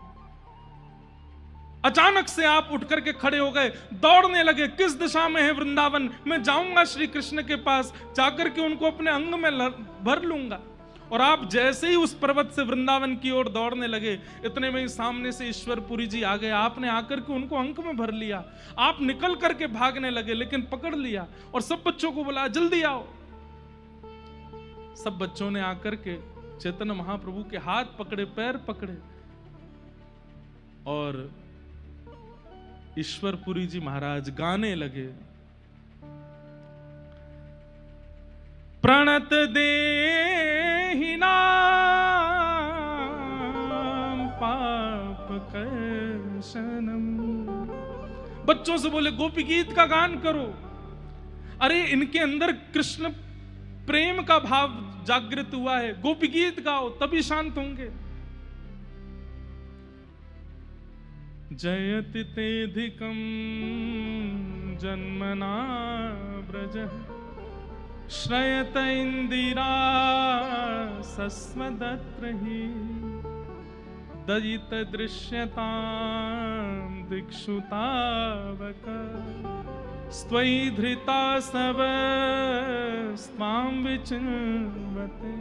अचानक से आप उठ करके खड़े हो गए, दौड़ने लगे, किस दिशा में है वृंदावन, मैं जाऊंगा श्री कृष्ण के पास, जाकर के उनको अपने अंग में भर लूंगा। और आप जैसे ही उस पर्वत से वृंदावन की ओर दौड़ने लगे, इतने में ही सामने से ईश्वरपुरी जी आ गए। आपने आकर के उनको अंक में भर लिया, आप निकल करके भागने लगे, लेकिन पकड़ लिया और सब बच्चों को बुलाया, जल्दी आओ। सब बच्चों ने आकर के चैतन्य महाप्रभु के हाथ पकड़े, पैर पकड़े, और ईश्वरपुरी जी महाराज गाने लगे, प्रणत देहि नाम पाप कर्षणम। बच्चों से बोले गोपी गीत का गान करो। अरे इनके अंदर कृष्ण प्रेम का भाव जागृत हुआ है, गोपी गीत गाओ तभी शांत होंगे। जयति तेधिकं जन्मना ब्रजः श्रयत इंदिरा सस्मदत्रहि दयित दृश्यतां दिक्षुतावक स्त्वयि धृता सब स्वां विचिन्वते।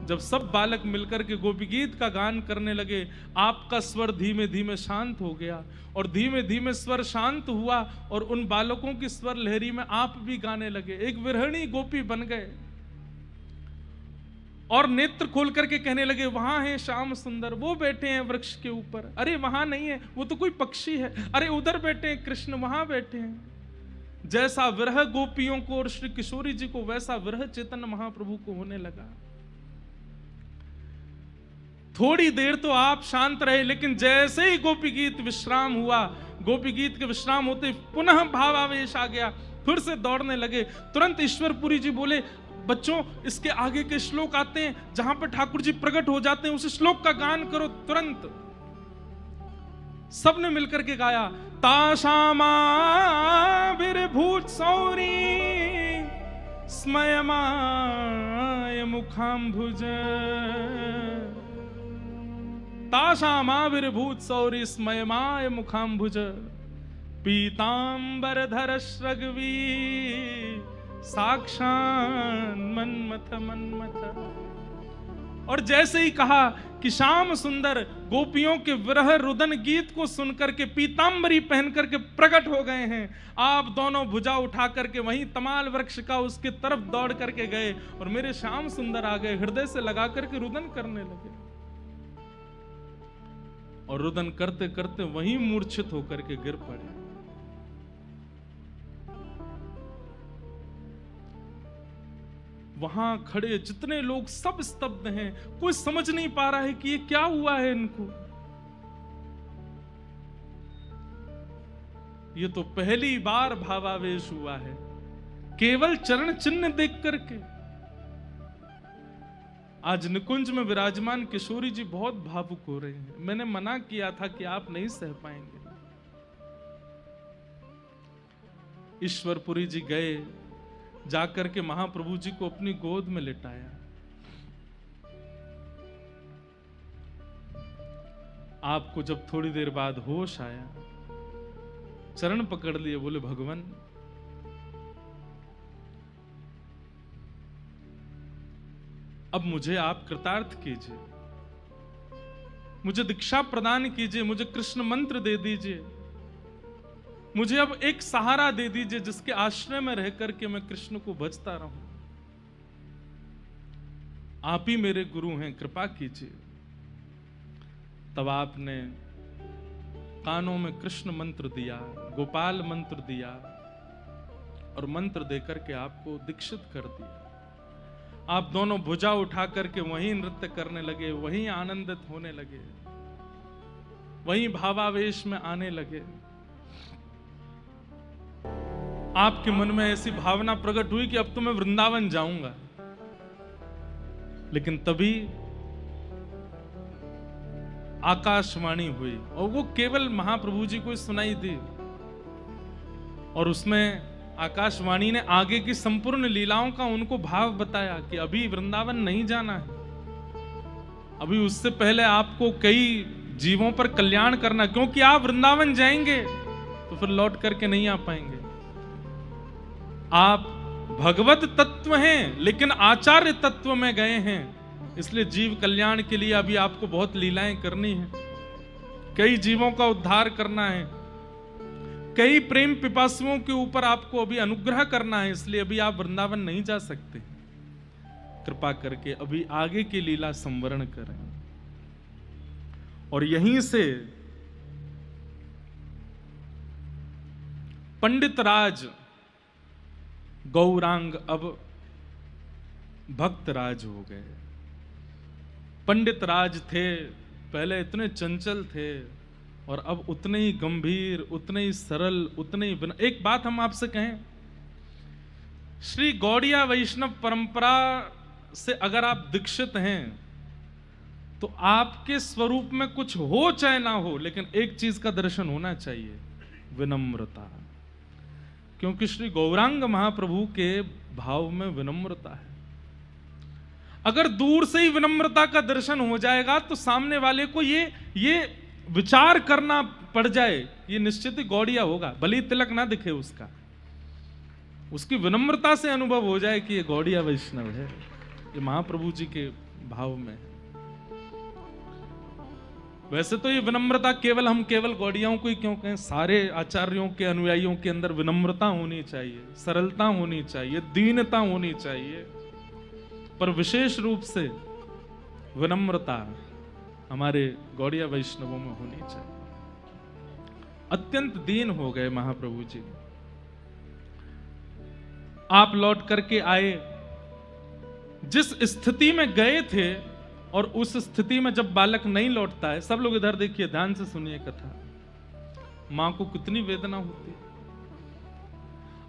जब सब बालक मिलकर के गोपी गीत का गान करने लगे, आपका स्वर धीमे धीमे शांत हो गया, और धीमे धीमे स्वर शांत हुआ और उन बालकों की स्वर लहरी में आप भी गाने लगे, एक विरहणी गोपी बन गए। और नेत्र खोल करके कहने लगे, वहां है श्याम सुंदर, वो बैठे हैं वृक्ष के ऊपर, अरे वहां नहीं है, वो तो कोई पक्षी है, अरे उधर बैठे हैं कृष्ण, वहां बैठे हैं। जैसा विरह गोपियों को और श्री किशोरी जी को, वैसा विरह चैतन्य महाप्रभु को होने लगा। थोड़ी देर तो आप शांत रहे, लेकिन जैसे ही गोपी गीत विश्राम हुआ, गोपी गीत के विश्राम होते पुनः भावावेश आ गया, फिर से दौड़ने लगे। तुरंत ईश्वरपुरी जी बोले, बच्चों इसके आगे के श्लोक आते हैं जहां पर ठाकुर जी प्रकट हो जाते हैं, उस श्लोक का गान करो तुरंत। सबने मिलकर के गाया, ताशामाविर्भूत सौरी स्मयमाय मुखाम्भुज, ताशामाविर्भूत सौरी स्मयमाय मुखाम्भुज, पीतांबरधर श्रगवी साक्षान मन्मथ मन्मथ। और जैसे ही कहा कि श्याम सुंदर गोपियों के विरह रुदन गीत को सुनकर के पीतांबरी पहन करके प्रकट हो गए हैं, आप दोनों भुजा उठा करके वहीं तमाल वृक्ष का उसके तरफ दौड़ करके गए और मेरे श्याम सुंदर आ गए, हृदय से लगा करके रुदन करने लगे। और रुदन करते करते वहीं मूर्छित होकर के गिर पड़े। वहां खड़े जितने लोग सब स्तब्ध हैं, कोई समझ नहीं पा रहा है कि ये क्या हुआ है इनको। ये तो पहली बार भावावेश हुआ है, केवल चरण चिन्ह देख करके। आज निकुंज में विराजमान किशोरी जी बहुत भावुक हो रहे हैं। मैंने मना किया था कि आप नहीं सह पाएंगे। ईश्वरपुरी जी गए, जाकर के महाप्रभु जी को अपनी गोद में लिटाया। आपको जब थोड़ी देर बाद होश आया, चरण पकड़ लिए, बोले भगवान अब मुझे आप कृतार्थ कीजिए, मुझे दीक्षा प्रदान कीजिए, मुझे कृष्ण मंत्र दे दीजिए, मुझे अब एक सहारा दे दीजिए जिसके आश्रय में रह करके मैं कृष्ण को भजता रहूं। आप ही मेरे गुरु हैं, कृपा कीजिए। तब आपने कानों में कृष्ण मंत्र दिया, गोपाल मंत्र दिया और मंत्र देकर के आपको दीक्षित कर दिया। आप दोनों भुजा उठा करके वहीं नृत्य करने लगे, वहीं आनंदित होने लगे, वहीं भावावेश में आने लगे। आपके मन में ऐसी भावना प्रकट हुई कि अब तो मैं वृंदावन जाऊंगा। लेकिन तभी आकाशवाणी हुई और वो केवल महाप्रभु जी को ही सुनाई दी, और उसमें आकाशवाणी ने आगे की संपूर्ण लीलाओं का उनको भाव बताया कि अभी वृंदावन नहीं जाना है, अभी उससे पहले आपको कई जीवों पर कल्याण करना, क्योंकि आप वृंदावन जाएंगे तो फिर लौट करके नहीं आ पाएंगे। आप भगवत तत्व हैं लेकिन आचार्य तत्व में गए हैं, इसलिए जीव कल्याण के लिए अभी आपको बहुत लीलाएं करनी है, कई जीवों का उद्धार करना है, कई प्रेम पिपासुओं के ऊपर आपको अभी अनुग्रह करना है, इसलिए अभी आप वृंदावन नहीं जा सकते। कृपा करके अभी आगे की लीला संवरण करें। और यहीं से पंडित राज गौरांग अब भक्त राज हो गए। पंडित राज थे पहले इतने चंचल थे और अब उतने ही गंभीर, उतने ही सरल, उतने ही एक बात हम आपसे कहें, श्री गौड़िया वैष्णव परंपरा से अगर आप दीक्षित हैं तो आपके स्वरूप में कुछ हो चाहे ना हो, लेकिन एक चीज का दर्शन होना चाहिए, विनम्रता। क्योंकि श्री गौरांग महाप्रभु के भाव में विनम्रता है। अगर दूर से ही विनम्रता का दर्शन हो जाएगा तो सामने वाले को ये विचार करना पड़ जाए, ये निश्चित ही गौड़िया होगा, भले ही तिलक ना दिखे उसका, उसकी विनम्रता से अनुभव हो जाए कि ये गौड़िया वैष्णव है, ये महाप्रभु जी के भाव में है। वैसे तो ये विनम्रता हम केवल गौड़ियाओं को ही क्यों कहें, सारे आचार्यों के अनुयायियों के अंदर विनम्रता होनी चाहिए, सरलता होनी चाहिए, दीनता होनी चाहिए, पर विशेष रूप से विनम्रता हमारे गौड़िया वैष्णवों में होनी चाहिए। अत्यंत दीन हो गए महाप्रभु जी। आप लौट करके आए, जिस स्थिति में गए थे और उस स्थिति में जब बालक नहीं लौटता है, सब लोग इधर देखिए, ध्यान से सुनिए कथा, मां को कितनी वेदना होती है।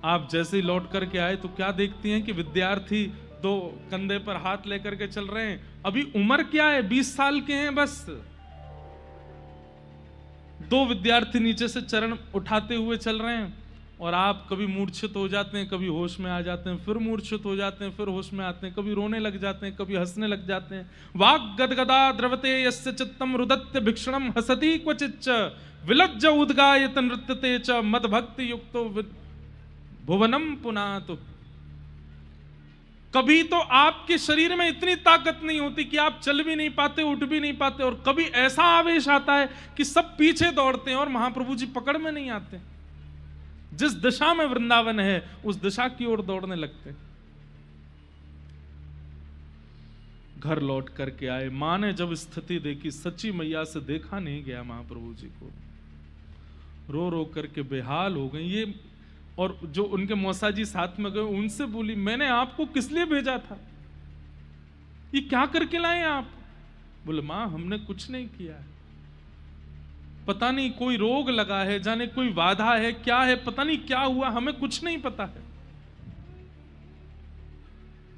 आप जैसे ही लौट करके आए तो क्या देखती हैं कि विद्यार्थी दो कंधे पर हाथ लेकर के चल रहे हैं, अभी उम्र क्या है, 20 साल के हैं बस। दो विद्यार्थी नीचे से चरण उठाते हुए चल रहे हैं और आप कभी मूर्छित हो जाते हैं, कभी होश में आ जाते हैं, फिर मूर्छित हो जाते हैं, फिर होश में आते हैं, कभी रोने लग जाते हैं, कभी हंसने लग जाते हैं। वाग गदगदा द्रवते यस्य चित्तम रुदत्य भिक्षणम हसति क्वचिच्च विलज्ज उद्गायत नृत्यते च मदभक्ति युक्तो भुवनम पुनातु। कभी तो आपके शरीर में इतनी ताकत नहीं होती कि आप चल भी नहीं पाते, उठ भी नहीं पाते, और कभी ऐसा आवेश आता है कि सब पीछे दौड़ते हैं और महाप्रभु जी पकड़ में नहीं आते। जिस दिशा में वृंदावन है उस दिशा की ओर दौड़ने लगते। घर लौट करके आए, मां ने जब स्थिति देखी, सच्ची मैया से देखा नहीं गया महाप्रभु जी को, रो रो करके बेहाल हो गई। ये और जो उनके मौसा जी साथ में गए, उनसे बोली, मैंने आपको किस लिए भेजा था, ये क्या करके लाए आप? बोले, मां हमने कुछ नहीं किया है, पता नहीं कोई रोग लगा है, जाने कोई बाधा है, क्या है, पता नहीं क्या हुआ, हमें कुछ नहीं पता है।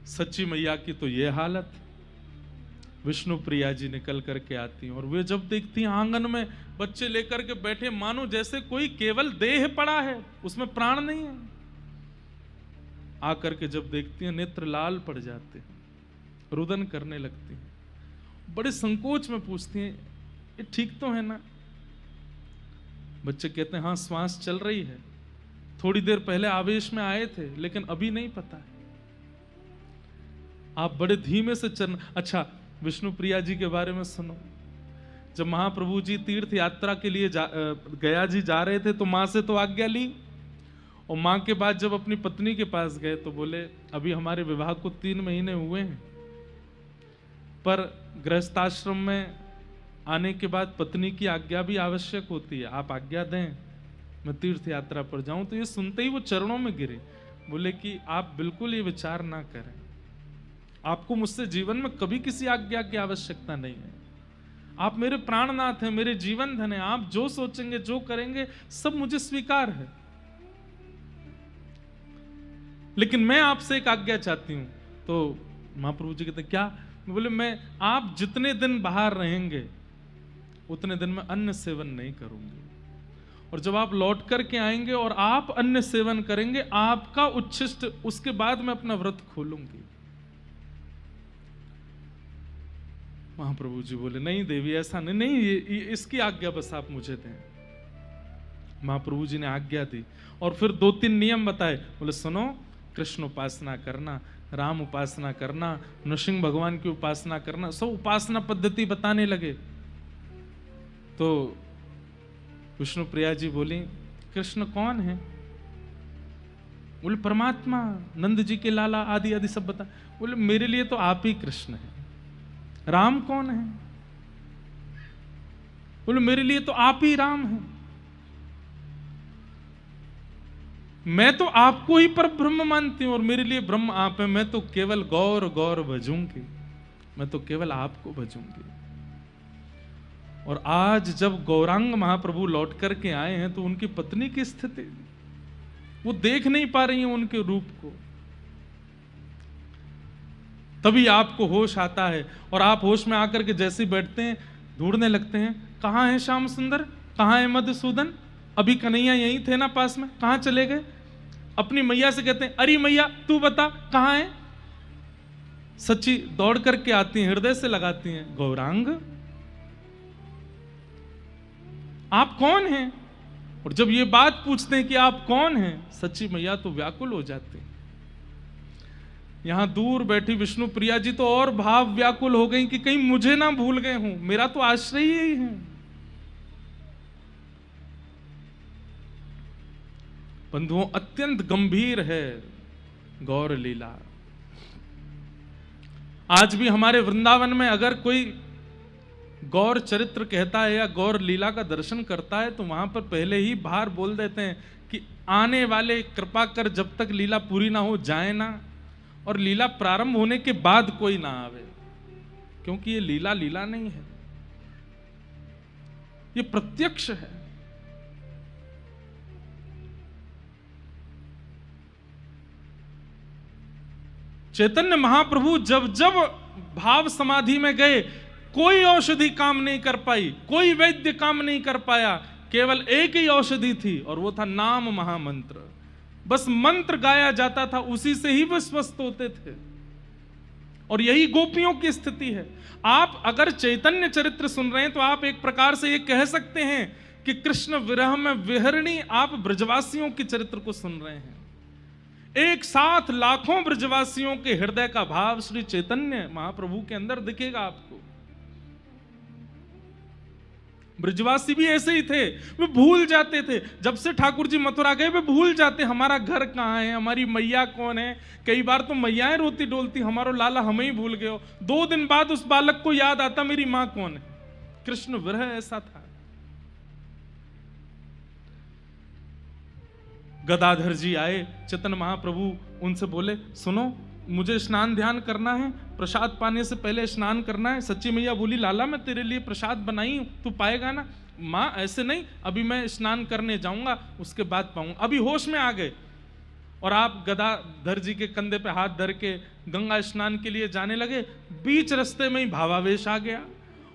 सच्ची मैया की तो ये हालत। विष्णु प्रिया जी निकल करके आती हैं और वे जब देखती हैं आंगन में बच्चे लेकर के बैठे, मानो जैसे कोई केवल देह पड़ा है, उसमें प्राण नहीं है। आकर के जब देखती हैं नेत्र लाल पड़ जाते हैं, रुदन करने लगती हैं, बड़े संकोच में पूछती हैं, ये ठीक तो है ना? बच्चे कहते हैं, हाँ श्वास चल रही है, थोड़ी देर पहले आवेश में आए थे लेकिन अभी नहीं पता है। आप बड़े धीमे से चल। अच्छा, विष्णु प्रिया जी के बारे में सुनो। जब महाप्रभु जी तीर्थ यात्रा के लिए गया जी जा रहे थे तो मां से तो आज्ञा ली, और मां के बाद जब अपनी पत्नी के पास गए तो बोले, अभी हमारे विवाह को 3 महीने हुए हैं, पर गृहस्थाश्रम में आने के बाद पत्नी की आज्ञा भी आवश्यक होती है। आप आज्ञा दें मैं तीर्थ यात्रा पर जाऊं। तो ये सुनते ही वो चरणों में गिरे, बोले कि आप बिल्कुल ये विचार ना करें, आपको मुझसे जीवन में कभी किसी आज्ञा की आवश्यकता नहीं है। आप मेरे प्राणनाथ हैं, मेरे जीवन धन हैं, आप जो सोचेंगे जो करेंगे सब मुझे स्वीकार है। लेकिन मैं आपसे एक आज्ञा चाहती हूं। तो महाप्रभु जी कहते क्या? बोले मैं आप जितने दिन बाहर रहेंगे उतने दिन मैं अन्न सेवन नहीं करूंगी, और जब आप लौट करके आएंगे और आप अन्न सेवन करेंगे आपका उच्छिष्ट, उसके बाद मैं अपना व्रत खोलूंगी। महाप्रभु जी बोले नहीं देवी ऐसा नहीं, नहीं ये इसकी आज्ञा बस आप मुझे दें। महाप्रभु जी ने आज्ञा दी और फिर 2-3 नियम बताए। बोले सुनो, कृष्ण उपासना करना, राम उपासना करना, नृसिंह भगवान की उपासना करना, सब उपासना पद्धति बताने लगे। तो विष्णु प्रिया जी बोली कृष्ण कौन है? बोले परमात्मा, नंद जी के लाला, आदि आदि सब बता। बोले मेरे लिए तो आप ही कृष्ण है। राम कौन है? बोले मेरे लिए तो आप ही राम है। मैं तो आपको ही पर ब्रह्म मानती हूं और मेरे लिए ब्रह्म आप है। मैं तो केवल गौर गौर भजूंगी, मैं तो केवल आपको भजूंगी। और आज जब गौरांग महाप्रभु लौट करके आए हैं तो उनकी पत्नी की स्थिति, वो देख नहीं पा रही हैं उनके रूप को। तभी आपको होश आता है और आप होश में आकर के जैसे ही बैठते हैं ढूंढने लगते हैं, कहां है श्याम सुंदर, कहां है मधुसूदन, अभी कन्हैया यहीं थे ना पास में, कहां चले गए? अपनी मैया से कहते हैं अरे मैया तू बता कहां है? सच्ची दौड़ करके आती हैं, हृदय से लगाती हैं, गौरांग आप कौन हैं? और जब ये बात पूछते हैं कि आप कौन हैं, सच्ची मैया तो व्याकुल हो जाती। यहां दूर बैठी विष्णु प्रिया जी तो और भाव व्याकुल हो गई कि कहीं मुझे ना भूल गए हूं, मेरा तो आश्रय ही है। बंधुओं अत्यंत गंभीर है गौर लीला। आज भी हमारे वृंदावन में अगर कोई गौर चरित्र कहता है या गौर लीला का दर्शन करता है तो वहां पर पहले ही बाहर बोल देते हैं कि आने वाले कृपा कर जब तक लीला पूरी ना हो जाए ना, और लीला प्रारंभ होने के बाद कोई ना आवे, क्योंकि ये लीला लीला नहीं है, ये प्रत्यक्ष है। चैतन्य महाप्रभु जब जब भाव समाधि में गए कोई औषधि काम नहीं कर पाई, कोई वैद्य काम नहीं कर पाया, केवल एक ही औषधि थी और वो था नाम महामंत्र। बस मंत्र गाया जाता था, उसी से ही वे स्वस्थ होते थे। और यही गोपियों की स्थिति है। आप अगर चैतन्य चरित्र सुन रहे हैं तो आप एक प्रकार से ये कह सकते हैं कि कृष्ण विरह में विहरणी आप ब्रजवासियों के चरित्र को सुन रहे हैं। एक साथ लाखों ब्रजवासियों के हृदय का भाव श्री चैतन्य महाप्रभु के अंदर दिखेगा आपको। ब्रजवासी भी ऐसे ही थे, वे भूल जाते थे। जब से ठाकुर जी मथुरा गए वे भूल जाते हमारा घर कहाँ है, हमारी मैया कौन है। कई बार तो मैयाएं रोती डोलती हमारो लाला हमें ही भूल गए हो। 2 दिन बाद उस बालक को याद आता मेरी मां कौन है। कृष्ण विरह ऐसा था। गदाधर जी आए, चैतन्य महाप्रभु उनसे बोले सुनो मुझे स्नान ध्यान करना है, प्रसाद पाने से पहले स्नान करना है। सच्ची मैया बोली लाला मैं तेरे लिए प्रसाद बनाई हूं, तू पाएगा ना? माँ ऐसे नहीं, अभी मैं स्नान करने जाऊंगा उसके बाद पाऊंगा। अभी होश में आ गए और आप गदाधर जी के कंधे पे हाथ धर के गंगा स्नान के लिए जाने लगे। बीच रास्ते में ही भावावेश आ गया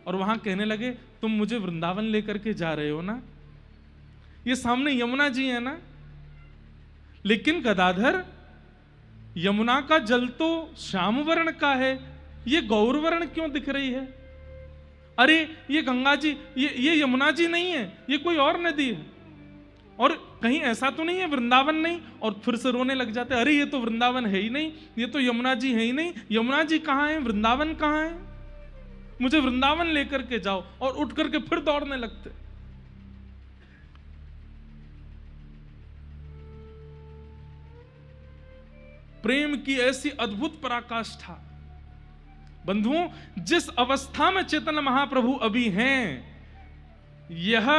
और वहां कहने लगे तुम मुझे वृंदावन लेकर के जा रहे हो ना, ये सामने यमुना जी है ना, लेकिन गदाधर यमुना का जल तो श्याम वर्ण का है, ये गौर वर्ण क्यों दिख रही है? अरे ये गंगा जी, ये यमुना जी नहीं है, ये कोई और नदी है। और कहीं ऐसा तो नहीं है वृंदावन नहीं? और फिर से रोने लग जाते, अरे ये तो वृंदावन है ही नहीं, ये तो यमुना जी है ही नहीं। यमुना जी कहाँ है, वृंदावन कहाँ है? मुझे वृंदावन लेकर के जाओ। और उठ करके फिर दौड़ने लगते। प्रेम की ऐसी अद्भुत पराकाष्ठा बंधुओं, जिस अवस्था में चैतन्य महाप्रभु अभी हैं, यह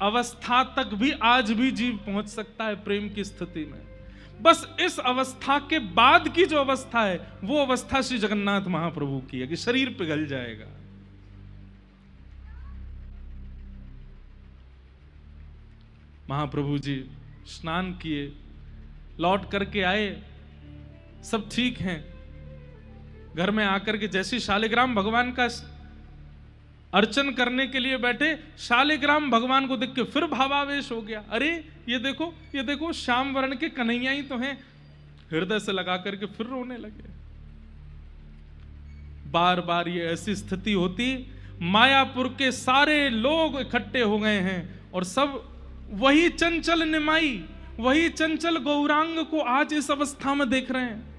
अवस्था तक भी आज भी जीव पहुंच सकता है प्रेम की स्थिति में। बस इस अवस्था के बाद की जो अवस्था है, वो अवस्था श्री जगन्नाथ महाप्रभु की है कि शरीर पिघल जाएगा। महाप्रभु जी स्नान किए, लौट करके आए, सब ठीक हैं। घर में आकर के जैसे शालिग्राम भगवान का अर्चन करने के लिए बैठे, शालिग्राम भगवान को देख के फिर भावावेश हो गया। अरे ये देखो श्याम वर्ण के कन्हैया ही तो हैं। हृदय से लगा करके फिर रोने लगे। बार बार ये ऐसी स्थिति होती, मायापुर के सारे लोग इकट्ठे हो गए हैं और सब वही चंचल निमाई, वही चंचल गौरांग को आज इस अवस्था में देख रहे हैं।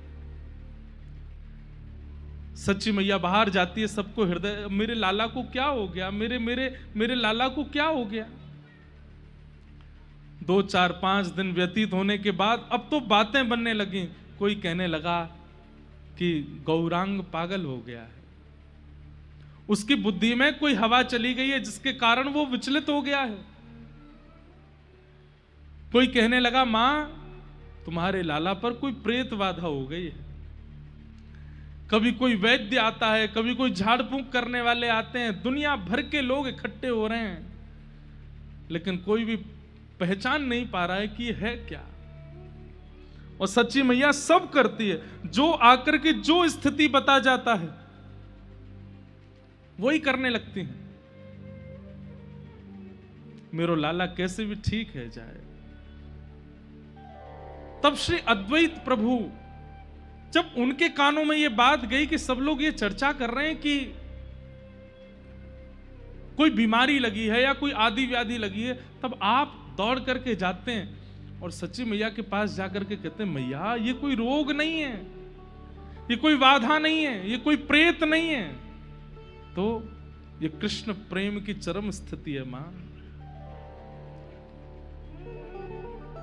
सच्ची मैया बाहर जाती है, सबको हृदय, मेरे लाला को क्या हो गया, मेरे लाला को क्या हो गया। 2, 4, 5 दिन व्यतीत होने के बाद अब तो बातें बनने लगी। कोई कहने लगा कि गौरांग पागल हो गया है, उसकी बुद्धि में कोई हवा चली गई है जिसके कारण वो विचलित हो गया है। कोई कहने लगा, मां तुम्हारे लाला पर कोई प्रेत बाधा हो गई है। कभी कोई वैद्य आता है, कभी कोई झाड़ फूंक करने वाले आते हैं, दुनिया भर के लोग इकट्ठे हो रहे हैं, लेकिन कोई भी पहचान नहीं पा रहा है कि ये है क्या। और सच्ची मैया सब करती है, जो आकर के जो स्थिति बता जाता है वही करने लगती हैं। मेरो लाला कैसे भी ठीक है जाए। तब श्री अद्वैत प्रभु, जब उनके कानों में यह बात गई कि सब लोग ये चर्चा कर रहे हैं कि कोई बीमारी लगी है या कोई आदि व्याधि लगी है, तब आप दौड़ करके जाते हैं और सच्ची मैया के पास जाकर के कहते हैं, मैया ये कोई रोग नहीं है, ये कोई बाधा नहीं है, ये कोई प्रेत नहीं है, तो ये कृष्ण प्रेम की चरम स्थिति है मां।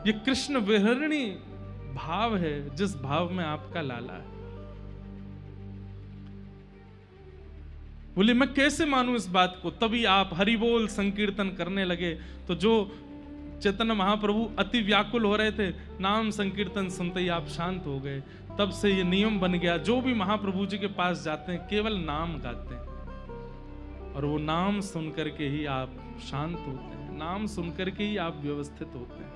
ये कृष्ण विहरणी भाव है, जिस भाव में आपका लाला है। बोले मैं कैसे मानूं इस बात को। तभी आप हरि बोल संकीर्तन करने लगे, तो जो चैतन्य महाप्रभु अति व्याकुल हो रहे थे, नाम संकीर्तन सुनते ही आप शांत हो गए। तब से ये नियम बन गया, जो भी महाप्रभु जी के पास जाते हैं केवल नाम गाते हैं, और वो नाम सुन करके ही आप शांत होते हैं, नाम सुन करके ही आप व्यवस्थित होते हैं।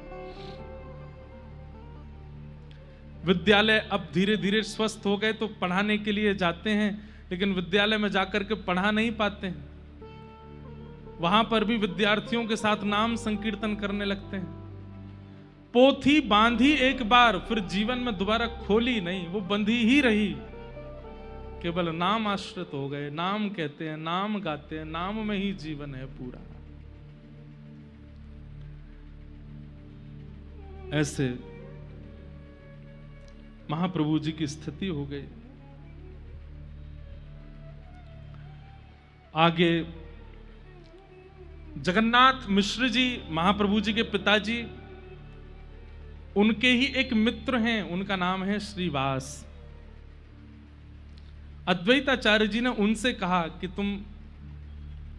विद्यालय अब धीरे धीरे स्वस्थ हो गए तो पढ़ाने के लिए जाते हैं, लेकिन विद्यालय में जाकर के पढ़ा नहीं पाते हैं। वहां पर भी विद्यार्थियों के साथ नाम संकीर्तन करने लगते हैं। पोथी बांधी एक बार, फिर जीवन में दोबारा खोली नहीं, वो बंधी ही रही। केवल नाम आश्रित हो गए, नाम कहते हैं, नाम गाते हैं, नाम में ही जीवन है पूरा। ऐसे महाप्रभु जी की स्थिति हो गई। आगे जगन्नाथ मिश्र जी, महाप्रभु जी के पिताजी, उनके ही एक मित्र हैं, उनका नाम है श्रीवास। अद्वैताचार्य जी ने उनसे कहा कि तुम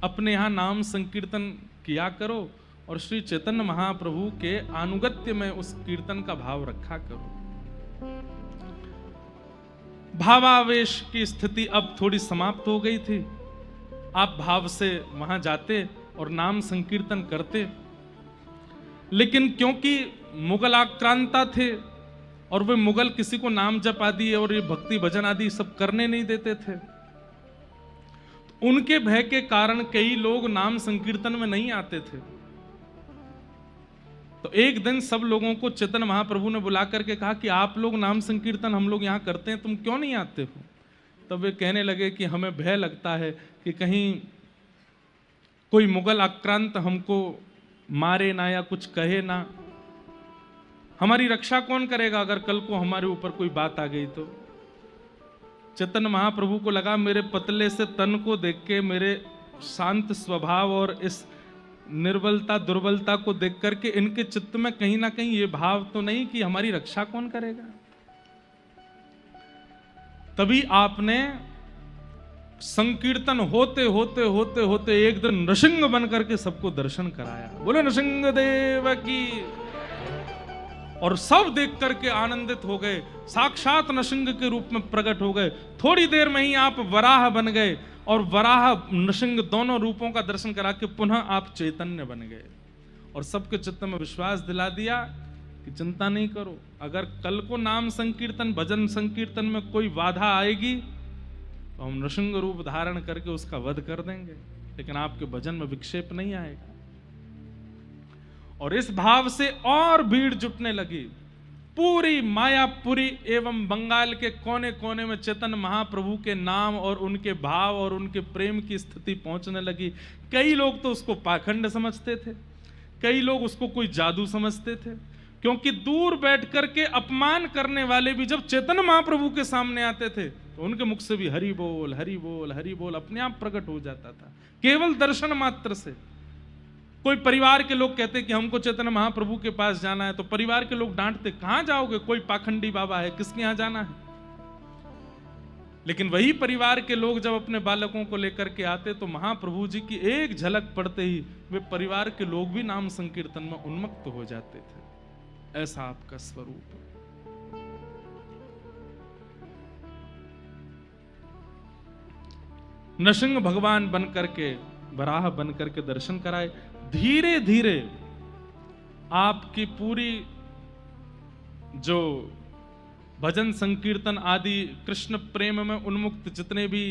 अपने यहां नाम संकीर्तन किया करो और श्री चैतन्य महाप्रभु के अनुगत्य में उस कीर्तन का भाव रखा करो। भावावेश की स्थिति अब थोड़ी समाप्त हो गई थी। आप भाव से वहां जाते और नाम संकीर्तन करते, लेकिन क्योंकि मुगल आक्रांता थे और वे मुगल किसी को नाम जप आदि और ये भक्ति भजन आदि सब करने नहीं देते थे, तो उनके भय के कारण कई लोग नाम संकीर्तन में नहीं आते थे। तो एक दिन सब लोगों को चैतन्य महाप्रभु ने बुला करके कहा कि आप लोग नाम संकीर्तन हम लोग यहाँ करते हैं, तुम क्यों नहीं आते हो। तब वे कहने लगे कि हमें भय लगता है कि कहीं कोई मुगल आक्रांत हमको मारे ना या कुछ कहे ना, हमारी रक्षा कौन करेगा अगर कल को हमारे ऊपर कोई बात आ गई तो। चैतन्य महाप्रभु को लगा मेरे पतले से तन को देख के, मेरे शांत स्वभाव और इस निर्बलता दुर्बलता को देख करके इनके चित्त में कहीं ना कहीं ये भाव तो नहीं कि हमारी रक्षा कौन करेगा। तभी आपने संकीर्तन होते होते होते होते एक दिन नृसिंह बन करके सबको दर्शन कराया। बोले नृसिंह देव की। और सब देख करके आनंदित हो गए, साक्षात नृसिंह के रूप में प्रकट हो गए। थोड़ी देर में ही आप वराह बन गए और वराह नृसिंह दोनों रूपों का दर्शन करा के पुनः आप चैतन्य बन गए और सबके चित्त में विश्वास दिला दिया कि चिंता नहीं करो, अगर कल को नाम संकीर्तन भजन संकीर्तन में कोई बाधा आएगी तो हम नृसिंह रूप धारण करके उसका वध कर देंगे, लेकिन आपके भजन में विक्षेप नहीं आएगा। और इस भाव से और भीड़ जुटने लगी। पूरी मायापुरी एवं बंगाल के कोने कोने में चैतन्य महाप्रभु के नाम और उनके भाव और उनके प्रेम की स्थिति पहुंचने लगी। कई लोग तो उसको पाखंड समझते थे, कई लोग उसको कोई जादू समझते थे, क्योंकि दूर बैठ करके अपमान करने वाले भी जब चैतन्य महाप्रभु के सामने आते थे तो उनके मुख से भी हरि बोल हरि बोल हरि बोल अपने आप प्रकट हो जाता था, केवल दर्शन मात्र से। कोई परिवार के लोग कहते कि हमको चैतन्य महाप्रभु के पास जाना है, तो परिवार के लोग डांटते, कहां जाओगे, कोई पाखंडी बाबा है, किसके यहां जाना है। लेकिन वही परिवार के लोग जब अपने बालकों को लेकर के आते तो महाप्रभु जी की एक झलक पड़ते ही वे परिवार के लोग भी नाम संकीर्तन में उन्मत्त हो जाते थे। ऐसा आपका स्वरूप है। नृसिंह भगवान बन करके, वराह बन करके दर्शन कराए। धीरे धीरे आपकी पूरी जो भजन संकीर्तन आदि कृष्ण प्रेम में उन्मुक्त जितने भी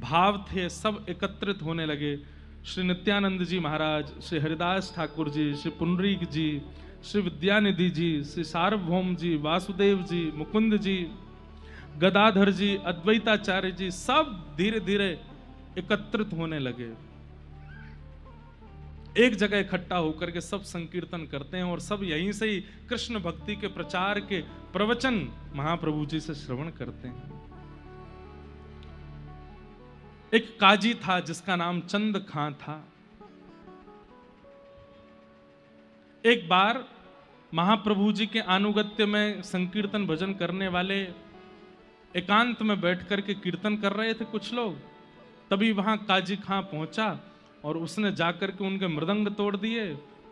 भाव थे सब एकत्रित होने लगे। श्री नित्यानंद जी महाराज, श्री हरिदास ठाकुर जी, श्री पुंडरीक जी, श्री विद्यानिधि जी, श्री सार्वभौम जी, वासुदेव जी, मुकुंद जी, गदाधर जी, अद्वैताचार्य जी, सब धीरे धीरे एकत्रित होने लगे। एक जगह इकट्ठा होकर के सब संकीर्तन करते हैं और सब यहीं से ही कृष्ण भक्ति के प्रचार के प्रवचन महाप्रभु जी से श्रवण करते हैं। एक काजी था जिसका नाम चंद खां था। एक बार महाप्रभु जी के अनुगत्य में संकीर्तन भजन करने वाले एकांत में बैठ करके कीर्तन कर रहे थे कुछ लोग। तभी वहां काजी खां पहुंचा और उसने जाकर के उनके मृदंग तोड़ दिए,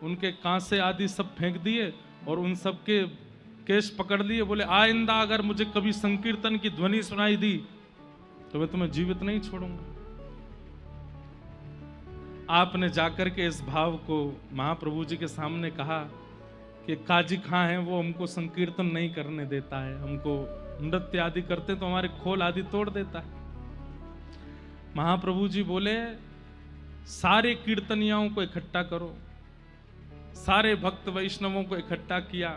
उनके कांसे आदि सब फेंक दिए और उन सब के केश पकड़ लिए। बोले आइंदा अगर मुझे कभी संकीर्तन की ध्वनि सुनाई दी तो मैं तुम्हें जीवित नहीं छोड़ूंगा। आपने जाकर के इस भाव को महाप्रभु जी के सामने कहा कि काजी खां है, वो हमको संकीर्तन नहीं करने देता है, हमको नृत्य आदि करते तो हमारे खोल आदि तोड़ देता है। महाप्रभु जी बोले सारे कीर्तनियों को इकट्ठा करो। सारे भक्त वैष्णवों को इकट्ठा किया,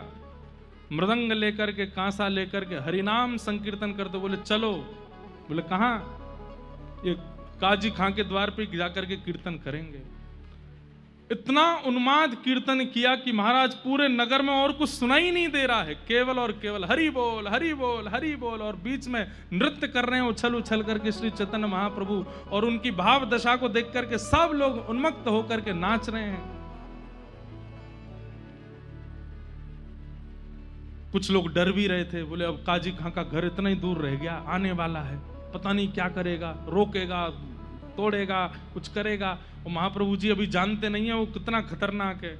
मृदंग लेकर के, कांसा लेकर के हरिनाम संकीर्तन करते। बोले चलो। बोले कहां? ये काजी खां के द्वार पे जाकर के कीर्तन करेंगे। इतना उन्माद कीर्तन किया कि महाराज पूरे नगर में और कुछ सुनाई नहीं दे रहा है, केवल और केवल हरि बोल हरि बोल हरि बोल। और बीच में नृत्य कर रहे हैं उछल उछल करके श्री चैतन्य महाप्रभु, और उनकी भाव दशा को देख करके सब लोग उन्मत्त होकर के नाच रहे हैं। कुछ लोग डर भी रहे थे, बोले अब काजी खां का घर इतना ही दूर रह गया, आने वाला है, पता नहीं क्या करेगा, रोकेगा, तोड़ेगा, कुछ करेगा। और महाप्रभु जी अभी जानते नहीं है वो कितना खतरनाक है।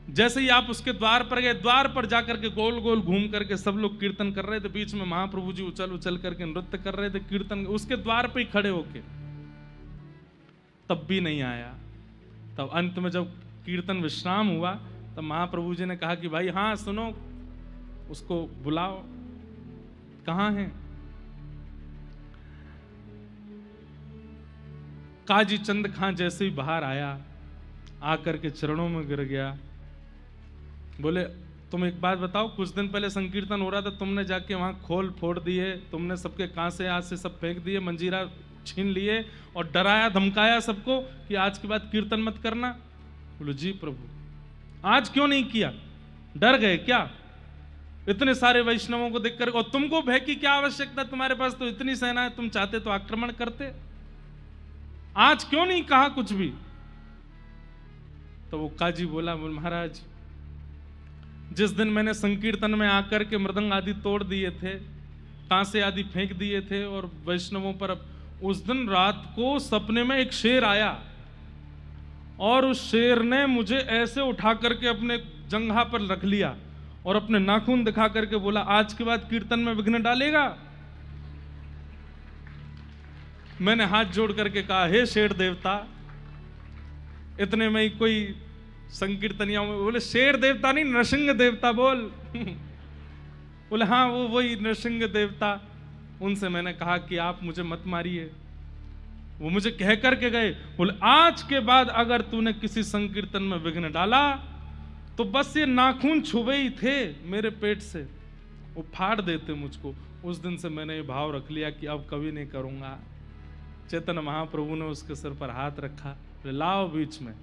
जैसे ही आप उसके द्वार पर गए, द्वार पर जाकर के गोल गोल घूम करके सब लोग कीर्तन कर रहे थे। बीच में महाप्रभु जी उछल उछल करके नृत्य कर रहे थे कीर्तन, उसके द्वार पर ही खड़े होके, तब भी नहीं आया। तब अंत में जब कीर्तन विश्राम हुआ तब महाप्रभु जी ने कहा कि भाई हाँ सुनो, उसको बुलाओ, कहां है? काजी चंद खां जैसे ही बाहर आया, आकर के चरणों में गिर गया। बोले तुम एक बात बताओ, कुछ दिन पहले संकीर्तन हो रहा था, तुमने जाके वहां खोल फोड़ दिए, तुमने सबके कांसे आज से सब फेंक दिए, मंजीरा छीन लिए और डराया धमकाया सबको कि आज के बाद कीर्तन मत करना। बोले जी प्रभु। आज क्यों नहीं किया? डर गए क्या? इतने सारे वैष्णवों को देखकर, और तुमको भय की क्या आवश्यकता, तुम्हारे पास तो इतनी सेना है, तुम चाहते तो आक्रमण करते। आज क्यों नहीं कहा कुछ भी? तो वो काजी बोला, बोल महाराज जिस दिन मैंने संकीर्तन में आकर के मृदंग आदि तोड़ दिए थे, कांसे आदि फेंक दिए थे और वैष्णवों पर। उस दिन रात को सपने में एक शेर आया और उस शेर ने मुझे ऐसे उठा करके अपने जंघा पर रख लिया और अपने नाखून दिखा करके बोला, आज के बाद कीर्तन में विघ्न डालेगा? मैंने हाथ जोड़ करके कहा, हे शेर देवता। इतने में ही कोई संकीर्तनिया में बोले, शेर देवता नहीं, नरसिंह देवता बोल। बोले हाँ वो वही नरसिंह देवता। उनसे मैंने कहा कि आप मुझे मत मारिए। वो मुझे कह करके गए, बोले आज के बाद अगर तूने किसी संकीर्तन में विघ्न डाला तो बस ये नाखून छुए ही थे मेरे पेट से, वो फाड़ देते मुझको। उस दिन से मैंने ये भाव रख लिया कि अब कभी नहीं करूंगा। चैतन्य महाप्रभु ने उसके सिर पर हाथ रखा, लाओ बीच में,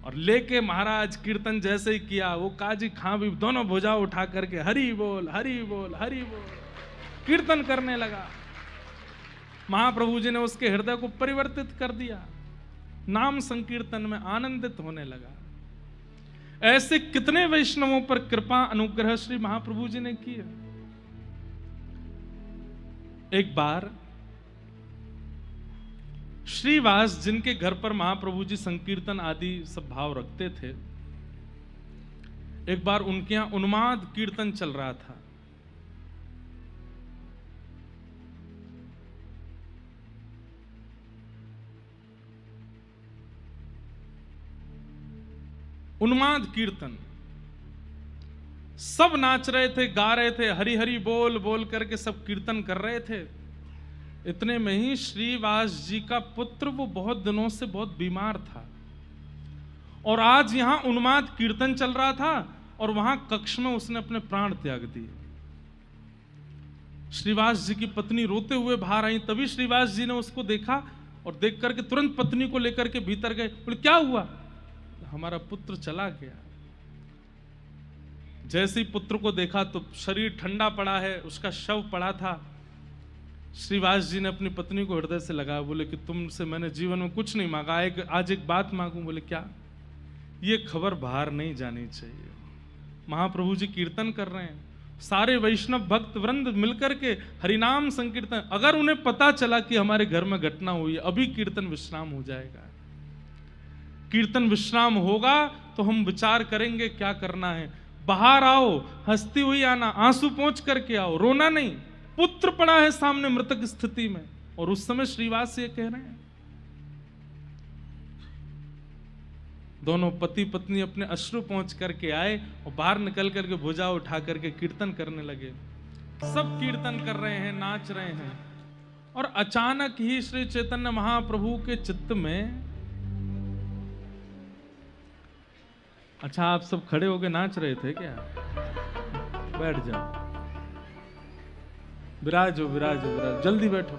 और लेके महाराज कीर्तन जैसे ही किया, वो काजी खां भी दोनों भुजा उठा करके हरि बोल हरि बोल हरि बोल कीर्तन करने लगा। महाप्रभु जी ने उसके हृदय को परिवर्तित कर दिया, नाम संकीर्तन में आनंदित होने लगा। ऐसे कितने वैष्णवों पर कृपा अनुग्रह श्री महाप्रभु जी ने किया। एक बार श्रीवास जिनके घर पर महाप्रभु जी संकीर्तन आदि सब भाव रखते थे, एक बार उनके यहां उन्माद कीर्तन चल रहा था। उन्माद कीर्तन, सब नाच रहे थे, गा रहे थे, हरि हरि बोल बोल करके सब कीर्तन कर रहे थे। इतने में ही श्रीवास जी का पुत्र, वो बहुत दिनों से बहुत बीमार था और आज यहां उन्माद कीर्तन चल रहा था और वहां कक्ष में उसने अपने प्राण त्याग दिए। श्रीवास जी की पत्नी रोते हुए बाहर आई, तभी श्रीवास जी ने उसको देखा और देख करके तुरंत पत्नी को लेकर के भीतर गए। बोले क्या हुआ? हमारा पुत्र चला गया। जैसे ही पुत्र को देखा तो शरीर ठंडा पड़ा है, उसका शव पड़ा था। श्रीवास जी ने अपनी पत्नी को हृदय से लगाया, बोले कि तुमसे मैंने जीवन में कुछ नहीं मांगा, आज एक बात मांगू। बोले क्या? ये खबर बाहर नहीं जानी चाहिए। महाप्रभु जी कीर्तन कर रहे हैं, सारे वैष्णव भक्त वृंद मिलकर के हरिनाम संकीर्तन, अगर उन्हें पता चला कि हमारे घर में घटना हुई है, अभी कीर्तन विश्राम हो जाएगा। कीर्तन विश्राम होगा तो हम विचार करेंगे क्या करना है। बाहर आओ, हंसती हुई आना, आंसू पोंछ करके आओ, रोना नहीं। पुत्र पड़ा है सामने मृतक स्थिति में, और उस समय श्रीवास ये कह रहे हैं। दोनों पति पत्नी अपने अश्रु पहुंच करके आए और बाहर निकल करके भुजा उठा करके कीर्तन करने लगे। सब कीर्तन कर रहे हैं, नाच रहे हैं, और अचानक ही श्री चैतन्य महाप्रभु के चित्त में, अच्छा आप सब खड़े होके नाच रहे थे क्या? बैठ जाओ, विराजो विराजो विराजो, जल्दी बैठो।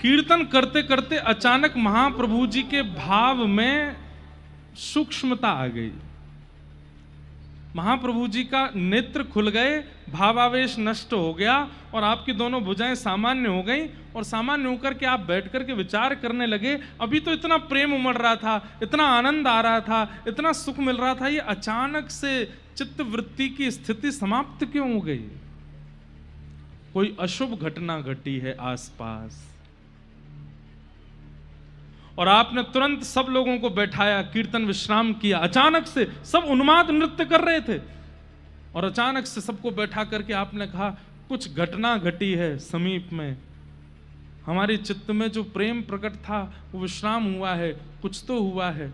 कीर्तन करते करते अचानक महाप्रभु जी के भाव में सूक्ष्मता आ गई। महाप्रभु जी का नेत्र खुल गए, भावावेश नष्ट हो गया और आपकी दोनों भुजाएं सामान्य हो गई, और सामान्य होकर के आप बैठ करके विचार करने लगे। अभी तो इतना प्रेम उमड़ रहा था, इतना आनंद आ रहा था, इतना सुख मिल रहा था, ये अचानक से चित्त वृत्ति की स्थिति समाप्त क्यों हो गई? कोई अशुभ घटना घटी है आसपास। और आपने तुरंत सब लोगों को बैठाया, कीर्तन विश्राम किया। अचानक से सब उन्माद नृत्य कर रहे थे और अचानक से सबको बैठा करके आपने कहा, कुछ घटना घटी है समीप में, हमारी चित्त में जो प्रेम प्रकट था वो विश्राम हुआ है, कुछ तो हुआ है।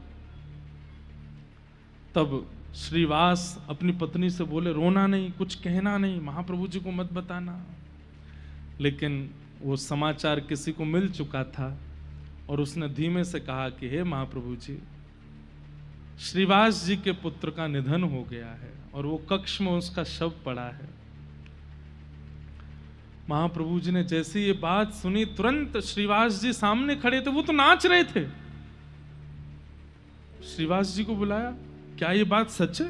तब श्रीवास अपनी पत्नी से बोले, रोना नहीं, कुछ कहना नहीं, महाप्रभु जी को मत बताना। लेकिन वो समाचार किसी को मिल चुका था और उसने धीमे से कहा कि हे महाप्रभु जी, श्रीवास जी के पुत्र का निधन हो गया है और वो कक्ष में उसका शव पड़ा है। महाप्रभु जी ने जैसे ये बात सुनी, तुरंत श्रीवास जी सामने खड़े थे, वो तो नाच रहे थे। श्रीवास जी को बुलाया, क्या ये बात सच है?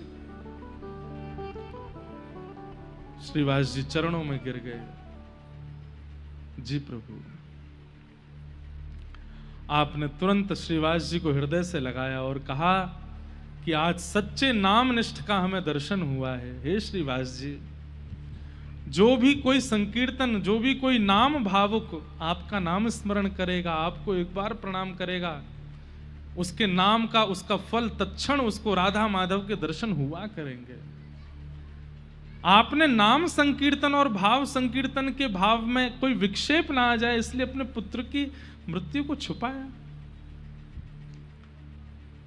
श्रीवास जी चरणों में गिर गए। जी प्रभु। आपने तुरंत श्रीवास जी को हृदय से लगाया और कहा कि आज सच्चे नाम निष्ठ का हमें दर्शन हुआ है। हे श्रीवास जी, जो भी कोई संकीर्तन, जो भी कोई नाम भावुक आपका नाम स्मरण करेगा, आपको एक बार प्रणाम करेगा, उसके नाम का, उसका फल तत्क्षण उसको राधा माधव के दर्शन हुआ करेंगे। आपने नाम संकीर्तन और भाव संकीर्तन के भाव में कोई विक्षेप ना आ जाए, इसलिए अपने पुत्र की मृत्यु को छुपाया।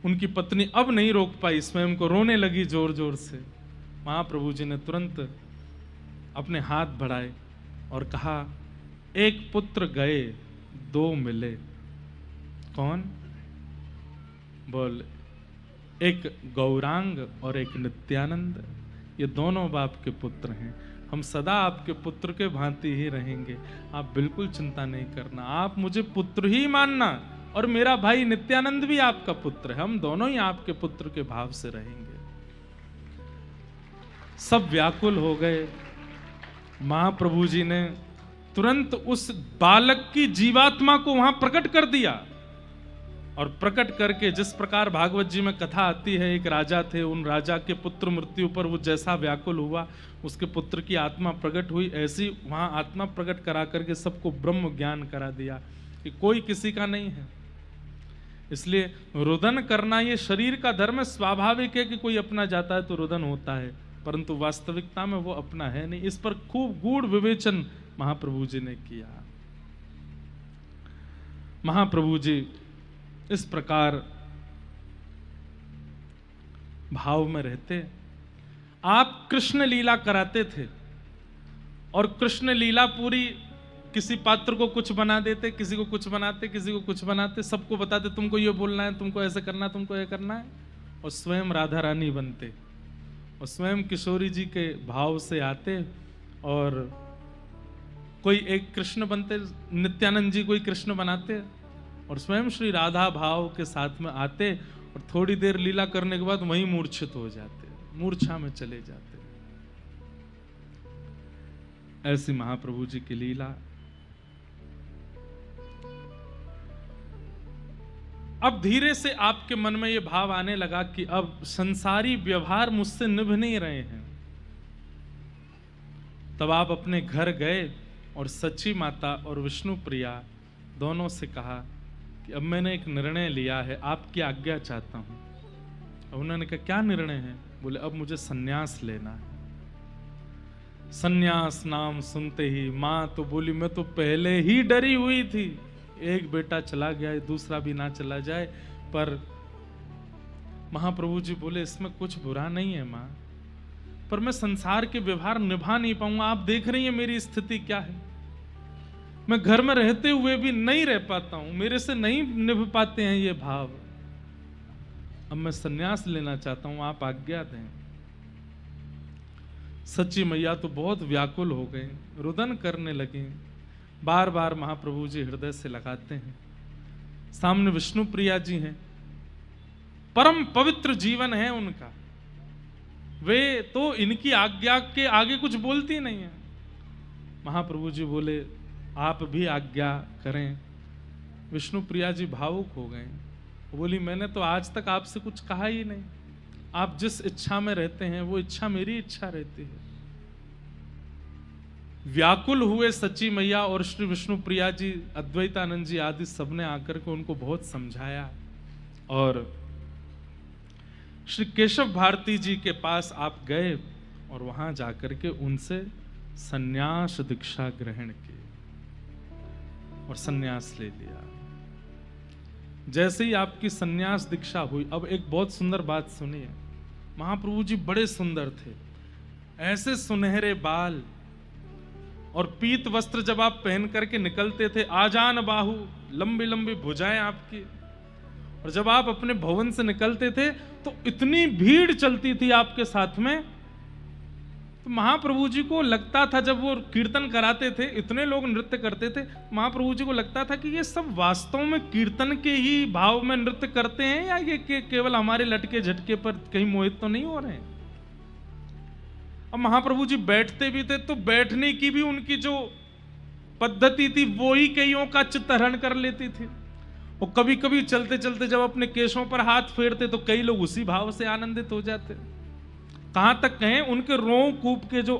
उनकी पत्नी अब नहीं रोक पाई, स्वयं को रोने लगी जोर जोर से। महाप्रभु जी ने तुरंत अपने हाथ बढ़ाए और कहा, एक पुत्र गए दो मिले। कौन? बोल, एक गौरांग और एक नित्यानंद। ये दोनों बाप के पुत्र हैं। हम सदा आपके पुत्र के भांति ही रहेंगे, आप बिल्कुल चिंता नहीं करना। आप मुझे पुत्र ही मानना, और मेरा भाई नित्यानंद भी आपका पुत्र है। हम दोनों ही आपके पुत्र के भाव से रहेंगे। सब व्याकुल हो गए। महाप्रभु जी ने तुरंत उस बालक की जीवात्मा को वहां प्रकट कर दिया, और प्रकट करके, जिस प्रकार भागवत जी में कथा आती है, एक राजा थे, उन राजा के पुत्र मृत्यु पर वो जैसा व्याकुल हुआ, उसके पुत्र की आत्मा प्रकट हुई, ऐसी वहां आत्मा प्रकट करा करके सबको ब्रह्म ज्ञान करा दिया कि कोई किसी का नहीं है। इसलिए रुदन करना ये शरीर का धर्म है। स्वाभाविक है कि कोई अपना जाता है तो रुदन होता है, परंतु वास्तविकता में वो अपना है नहीं। इस पर खूब गूढ़ विवेचन महाप्रभु जी ने किया। महाप्रभु जी इस प्रकार भाव में रहते। आप कृष्ण लीला कराते थे, और कृष्ण लीला पूरी, किसी पात्र को कुछ बना देते, किसी को कुछ बनाते, किसी को कुछ बनाते, सबको बताते तुमको ये बोलना है, तुमको ऐसे करना है, तुमको ये करना है, और स्वयं राधा रानी बनते, और स्वयं किशोरी जी के भाव से आते, और कोई एक कृष्ण बनते, नित्यानंद जी कोई कृष्ण बनाते, और स्वयं श्री राधा भाव के साथ में आते, और थोड़ी देर लीला करने के बाद वहीं मूर्छित हो जाते, मूर्छा में चले जाते। ऐसी महाप्रभु जी की लीला। अब धीरे से आपके मन में यह भाव आने लगा कि अब संसारी व्यवहार मुझसे निभ नहीं रहे हैं। तब आप अपने घर गए और सची माता और विष्णु प्रिया दोनों से कहा कि अब मैंने एक निर्णय लिया है, आपकी आज्ञा चाहता हूं। अब उन्होंने कहा, क्या निर्णय है? बोले, अब मुझे सन्यास लेना है। सन्यास नाम सुनते ही मां तो बोली, मैं तो पहले ही डरी हुई थी, एक बेटा चला गया, दूसरा भी ना चला जाए। पर महाप्रभु जी बोले, इसमें कुछ बुरा नहीं है मां, पर मैं संसार के व्यवहार निभा नहीं पाऊंगा। आप देख रही हैं मेरी स्थिति क्या है, मैं घर में रहते हुए भी नहीं रह पाता हूं, मेरे से नहीं निभ पाते हैं ये भाव। अब मैं सन्यास लेना चाहता हूं, आप आज्ञा दें। सच्ची मैया तो बहुत व्याकुल हो गई, रुदन करने लगी। बार बार महाप्रभु जी हृदय से लगाते हैं। सामने विष्णु प्रिया जी हैं, परम पवित्र जीवन है उनका, वे तो इनकी आज्ञा के आगे कुछ बोलती नहीं है। महाप्रभु जी बोले, आप भी आज्ञा करें। विष्णु प्रिया जी भावुक हो गए, बोली, मैंने तो आज तक आपसे कुछ कहा ही नहीं, आप जिस इच्छा में रहते हैं वो इच्छा मेरी इच्छा रहती है। व्याकुल हुए सच्ची मैया और श्री विष्णु प्रिया जी, अद्वैतानंद जी आदि सबने आकर के उनको बहुत समझाया, और श्री केशव भारती जी के पास आप गए और वहां जाकर के उनसे सन्यास दीक्षा ग्रहण की और सन्यास ले लिया। जैसे ही आपकी सन्यास दीक्षा हुई, अब एक बहुत सुंदर बात सुनिए। महाप्रभु जी बड़े सुंदर थे, ऐसे सुनहरे बाल और पीत वस्त्र जब आप पहन करके निकलते थे, आजान बाहु, लंबी लंबी भुजाएं आपकी, और जब आप अपने भवन से निकलते थे तो इतनी भीड़ चलती थी आपके साथ में। तो महाप्रभु जी को लगता था, जब वो कीर्तन कराते थे, इतने लोग नृत्य करते थे, महाप्रभु जी को लगता था कि ये सब वास्तव में कीर्तन के ही भाव में नृत्य करते हैं, या ये केवल हमारे लटके झटके पर कहीं मोहित तो नहीं हो रहे हैं। अब महाप्रभु जी बैठते भी थे तो बैठने की भी उनकी जो पद्धति थी वो ही कईयों का चित्त हरण कर लेती थी। और कभी कभी चलते चलते जब अपने केशों पर हाथ फेरते तो कई लोग उसी भाव से आनंदित हो जाते। कहां तक कहें, उनके रों कूप के जो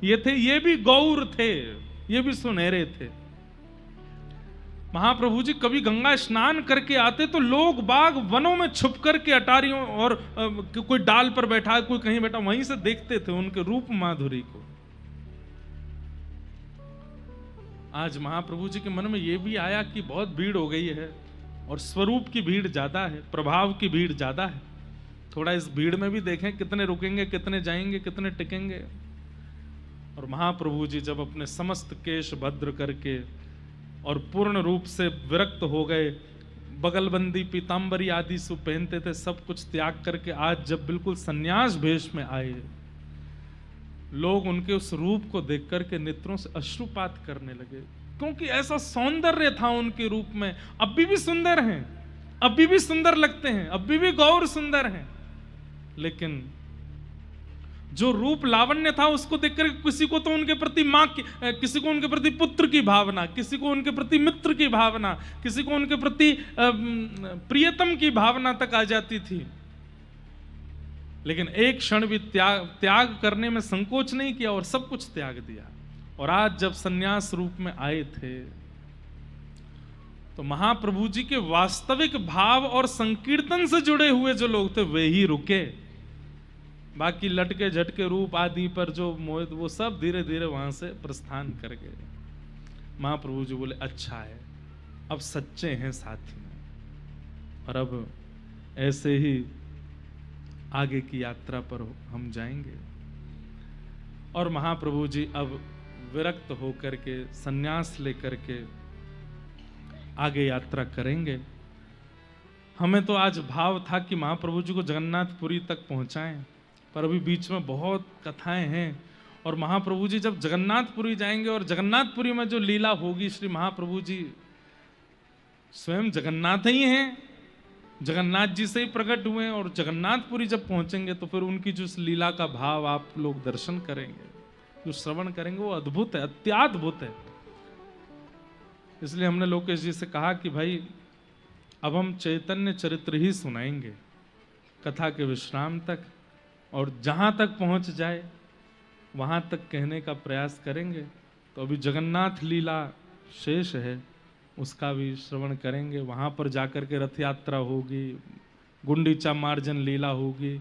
ये थे, ये भी गौर थे, ये भी सुनहरे थे। महाप्रभु जी कभी गंगा स्नान करके आते तो लोग बाग वनों में छुप करके अटारियों और कोई डाल पर बैठा, कोई कहीं बैठा, वहीं से देखते थे उनके रूप माधुरी को। आज महाप्रभु जी के मन में यह भी आया कि बहुत भीड़ हो गई है और स्वरूप की भीड़ ज्यादा है, प्रभाव की भीड़ ज्यादा है, थोड़ा इस भीड़ में भी देखें कितने रुकेंगे, कितने जाएंगे, कितने टिकेंगे। और महाप्रभु जी जब अपने समस्त केश भद्र करके और पूर्ण रूप से विरक्त हो गए, बगलबंदी पीतांबरी आदि सु पहनते थे, सब कुछ त्याग करके आज जब बिल्कुल सन्यास भेष में आए, लोग उनके उस रूप को देख करके नेत्रों से अश्रुपात करने लगे, क्योंकि ऐसा सौंदर्य था उनके रूप में। अभी भी सुंदर हैं, अभी भी सुंदर लगते हैं, अभी भी गौर सुंदर हैं, लेकिन जो रूप लावण्य था उसको देखकर किसी को तो उनके प्रति मां की, किसी को उनके प्रति पुत्र की भावना, किसी को उनके प्रति मित्र की भावना, किसी को उनके प्रति प्रियतम की भावना तक आ जाती थी। लेकिन एक क्षण भी त्याग करने में संकोच नहीं किया और सब कुछ त्याग दिया। और आज जब सन्यास रूप में आए थे तो महाप्रभु जी के वास्तविक भाव और संकीर्तन से जुड़े हुए जो लोग थे वे ही रुके। बाकी लटके झटके रूप आदि पर जो मोहित, वो सब धीरे धीरे वहां से प्रस्थान कर गए। महाप्रभु जी बोले अच्छा है, अब सच्चे हैं साथी में, और अब ऐसे ही आगे की यात्रा पर हम जाएंगे। और महाप्रभु जी अब विरक्त होकर के सन्यास लेकर के आगे यात्रा करेंगे। हमें तो आज भाव था कि महाप्रभु जी को जगन्नाथपुरी तक पहुंचाएं, पर अभी बीच में बहुत कथाएं हैं। और महाप्रभु जी जब जगन्नाथपुरी जाएंगे और जगन्नाथपुरी में जो लीला होगी, श्री महाप्रभु जी स्वयं जगन्नाथ ही हैं, जगन्नाथ जी से ही प्रकट हुए हैं, और जगन्नाथपुरी जब पहुंचेंगे तो फिर उनकी जो लीला का भाव आप लोग दर्शन करेंगे, जो श्रवण करेंगे, वो अद्भुत है, अत्याद्भुत है। इसलिए हमने लोकेश जी से कहा कि भाई अब हम चैतन्य चरित्र ही सुनाएंगे कथा के विश्राम तक, और जहां तक पहुंच जाए वहां तक कहने का प्रयास करेंगे। तो अभी जगन्नाथ लीला शेष है, उसका भी श्रवण करेंगे। वहां पर जाकर के रथ यात्रा होगी, गुंडीचा मार्जन लीला होगी,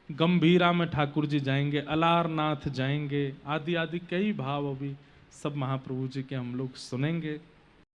गंभीरा में ठाकुर जी जाएंगे, अलारनाथ जाएंगे, आदि आदि कई भाव अभी सब महाप्रभु जी के हम लोग सुनेंगे।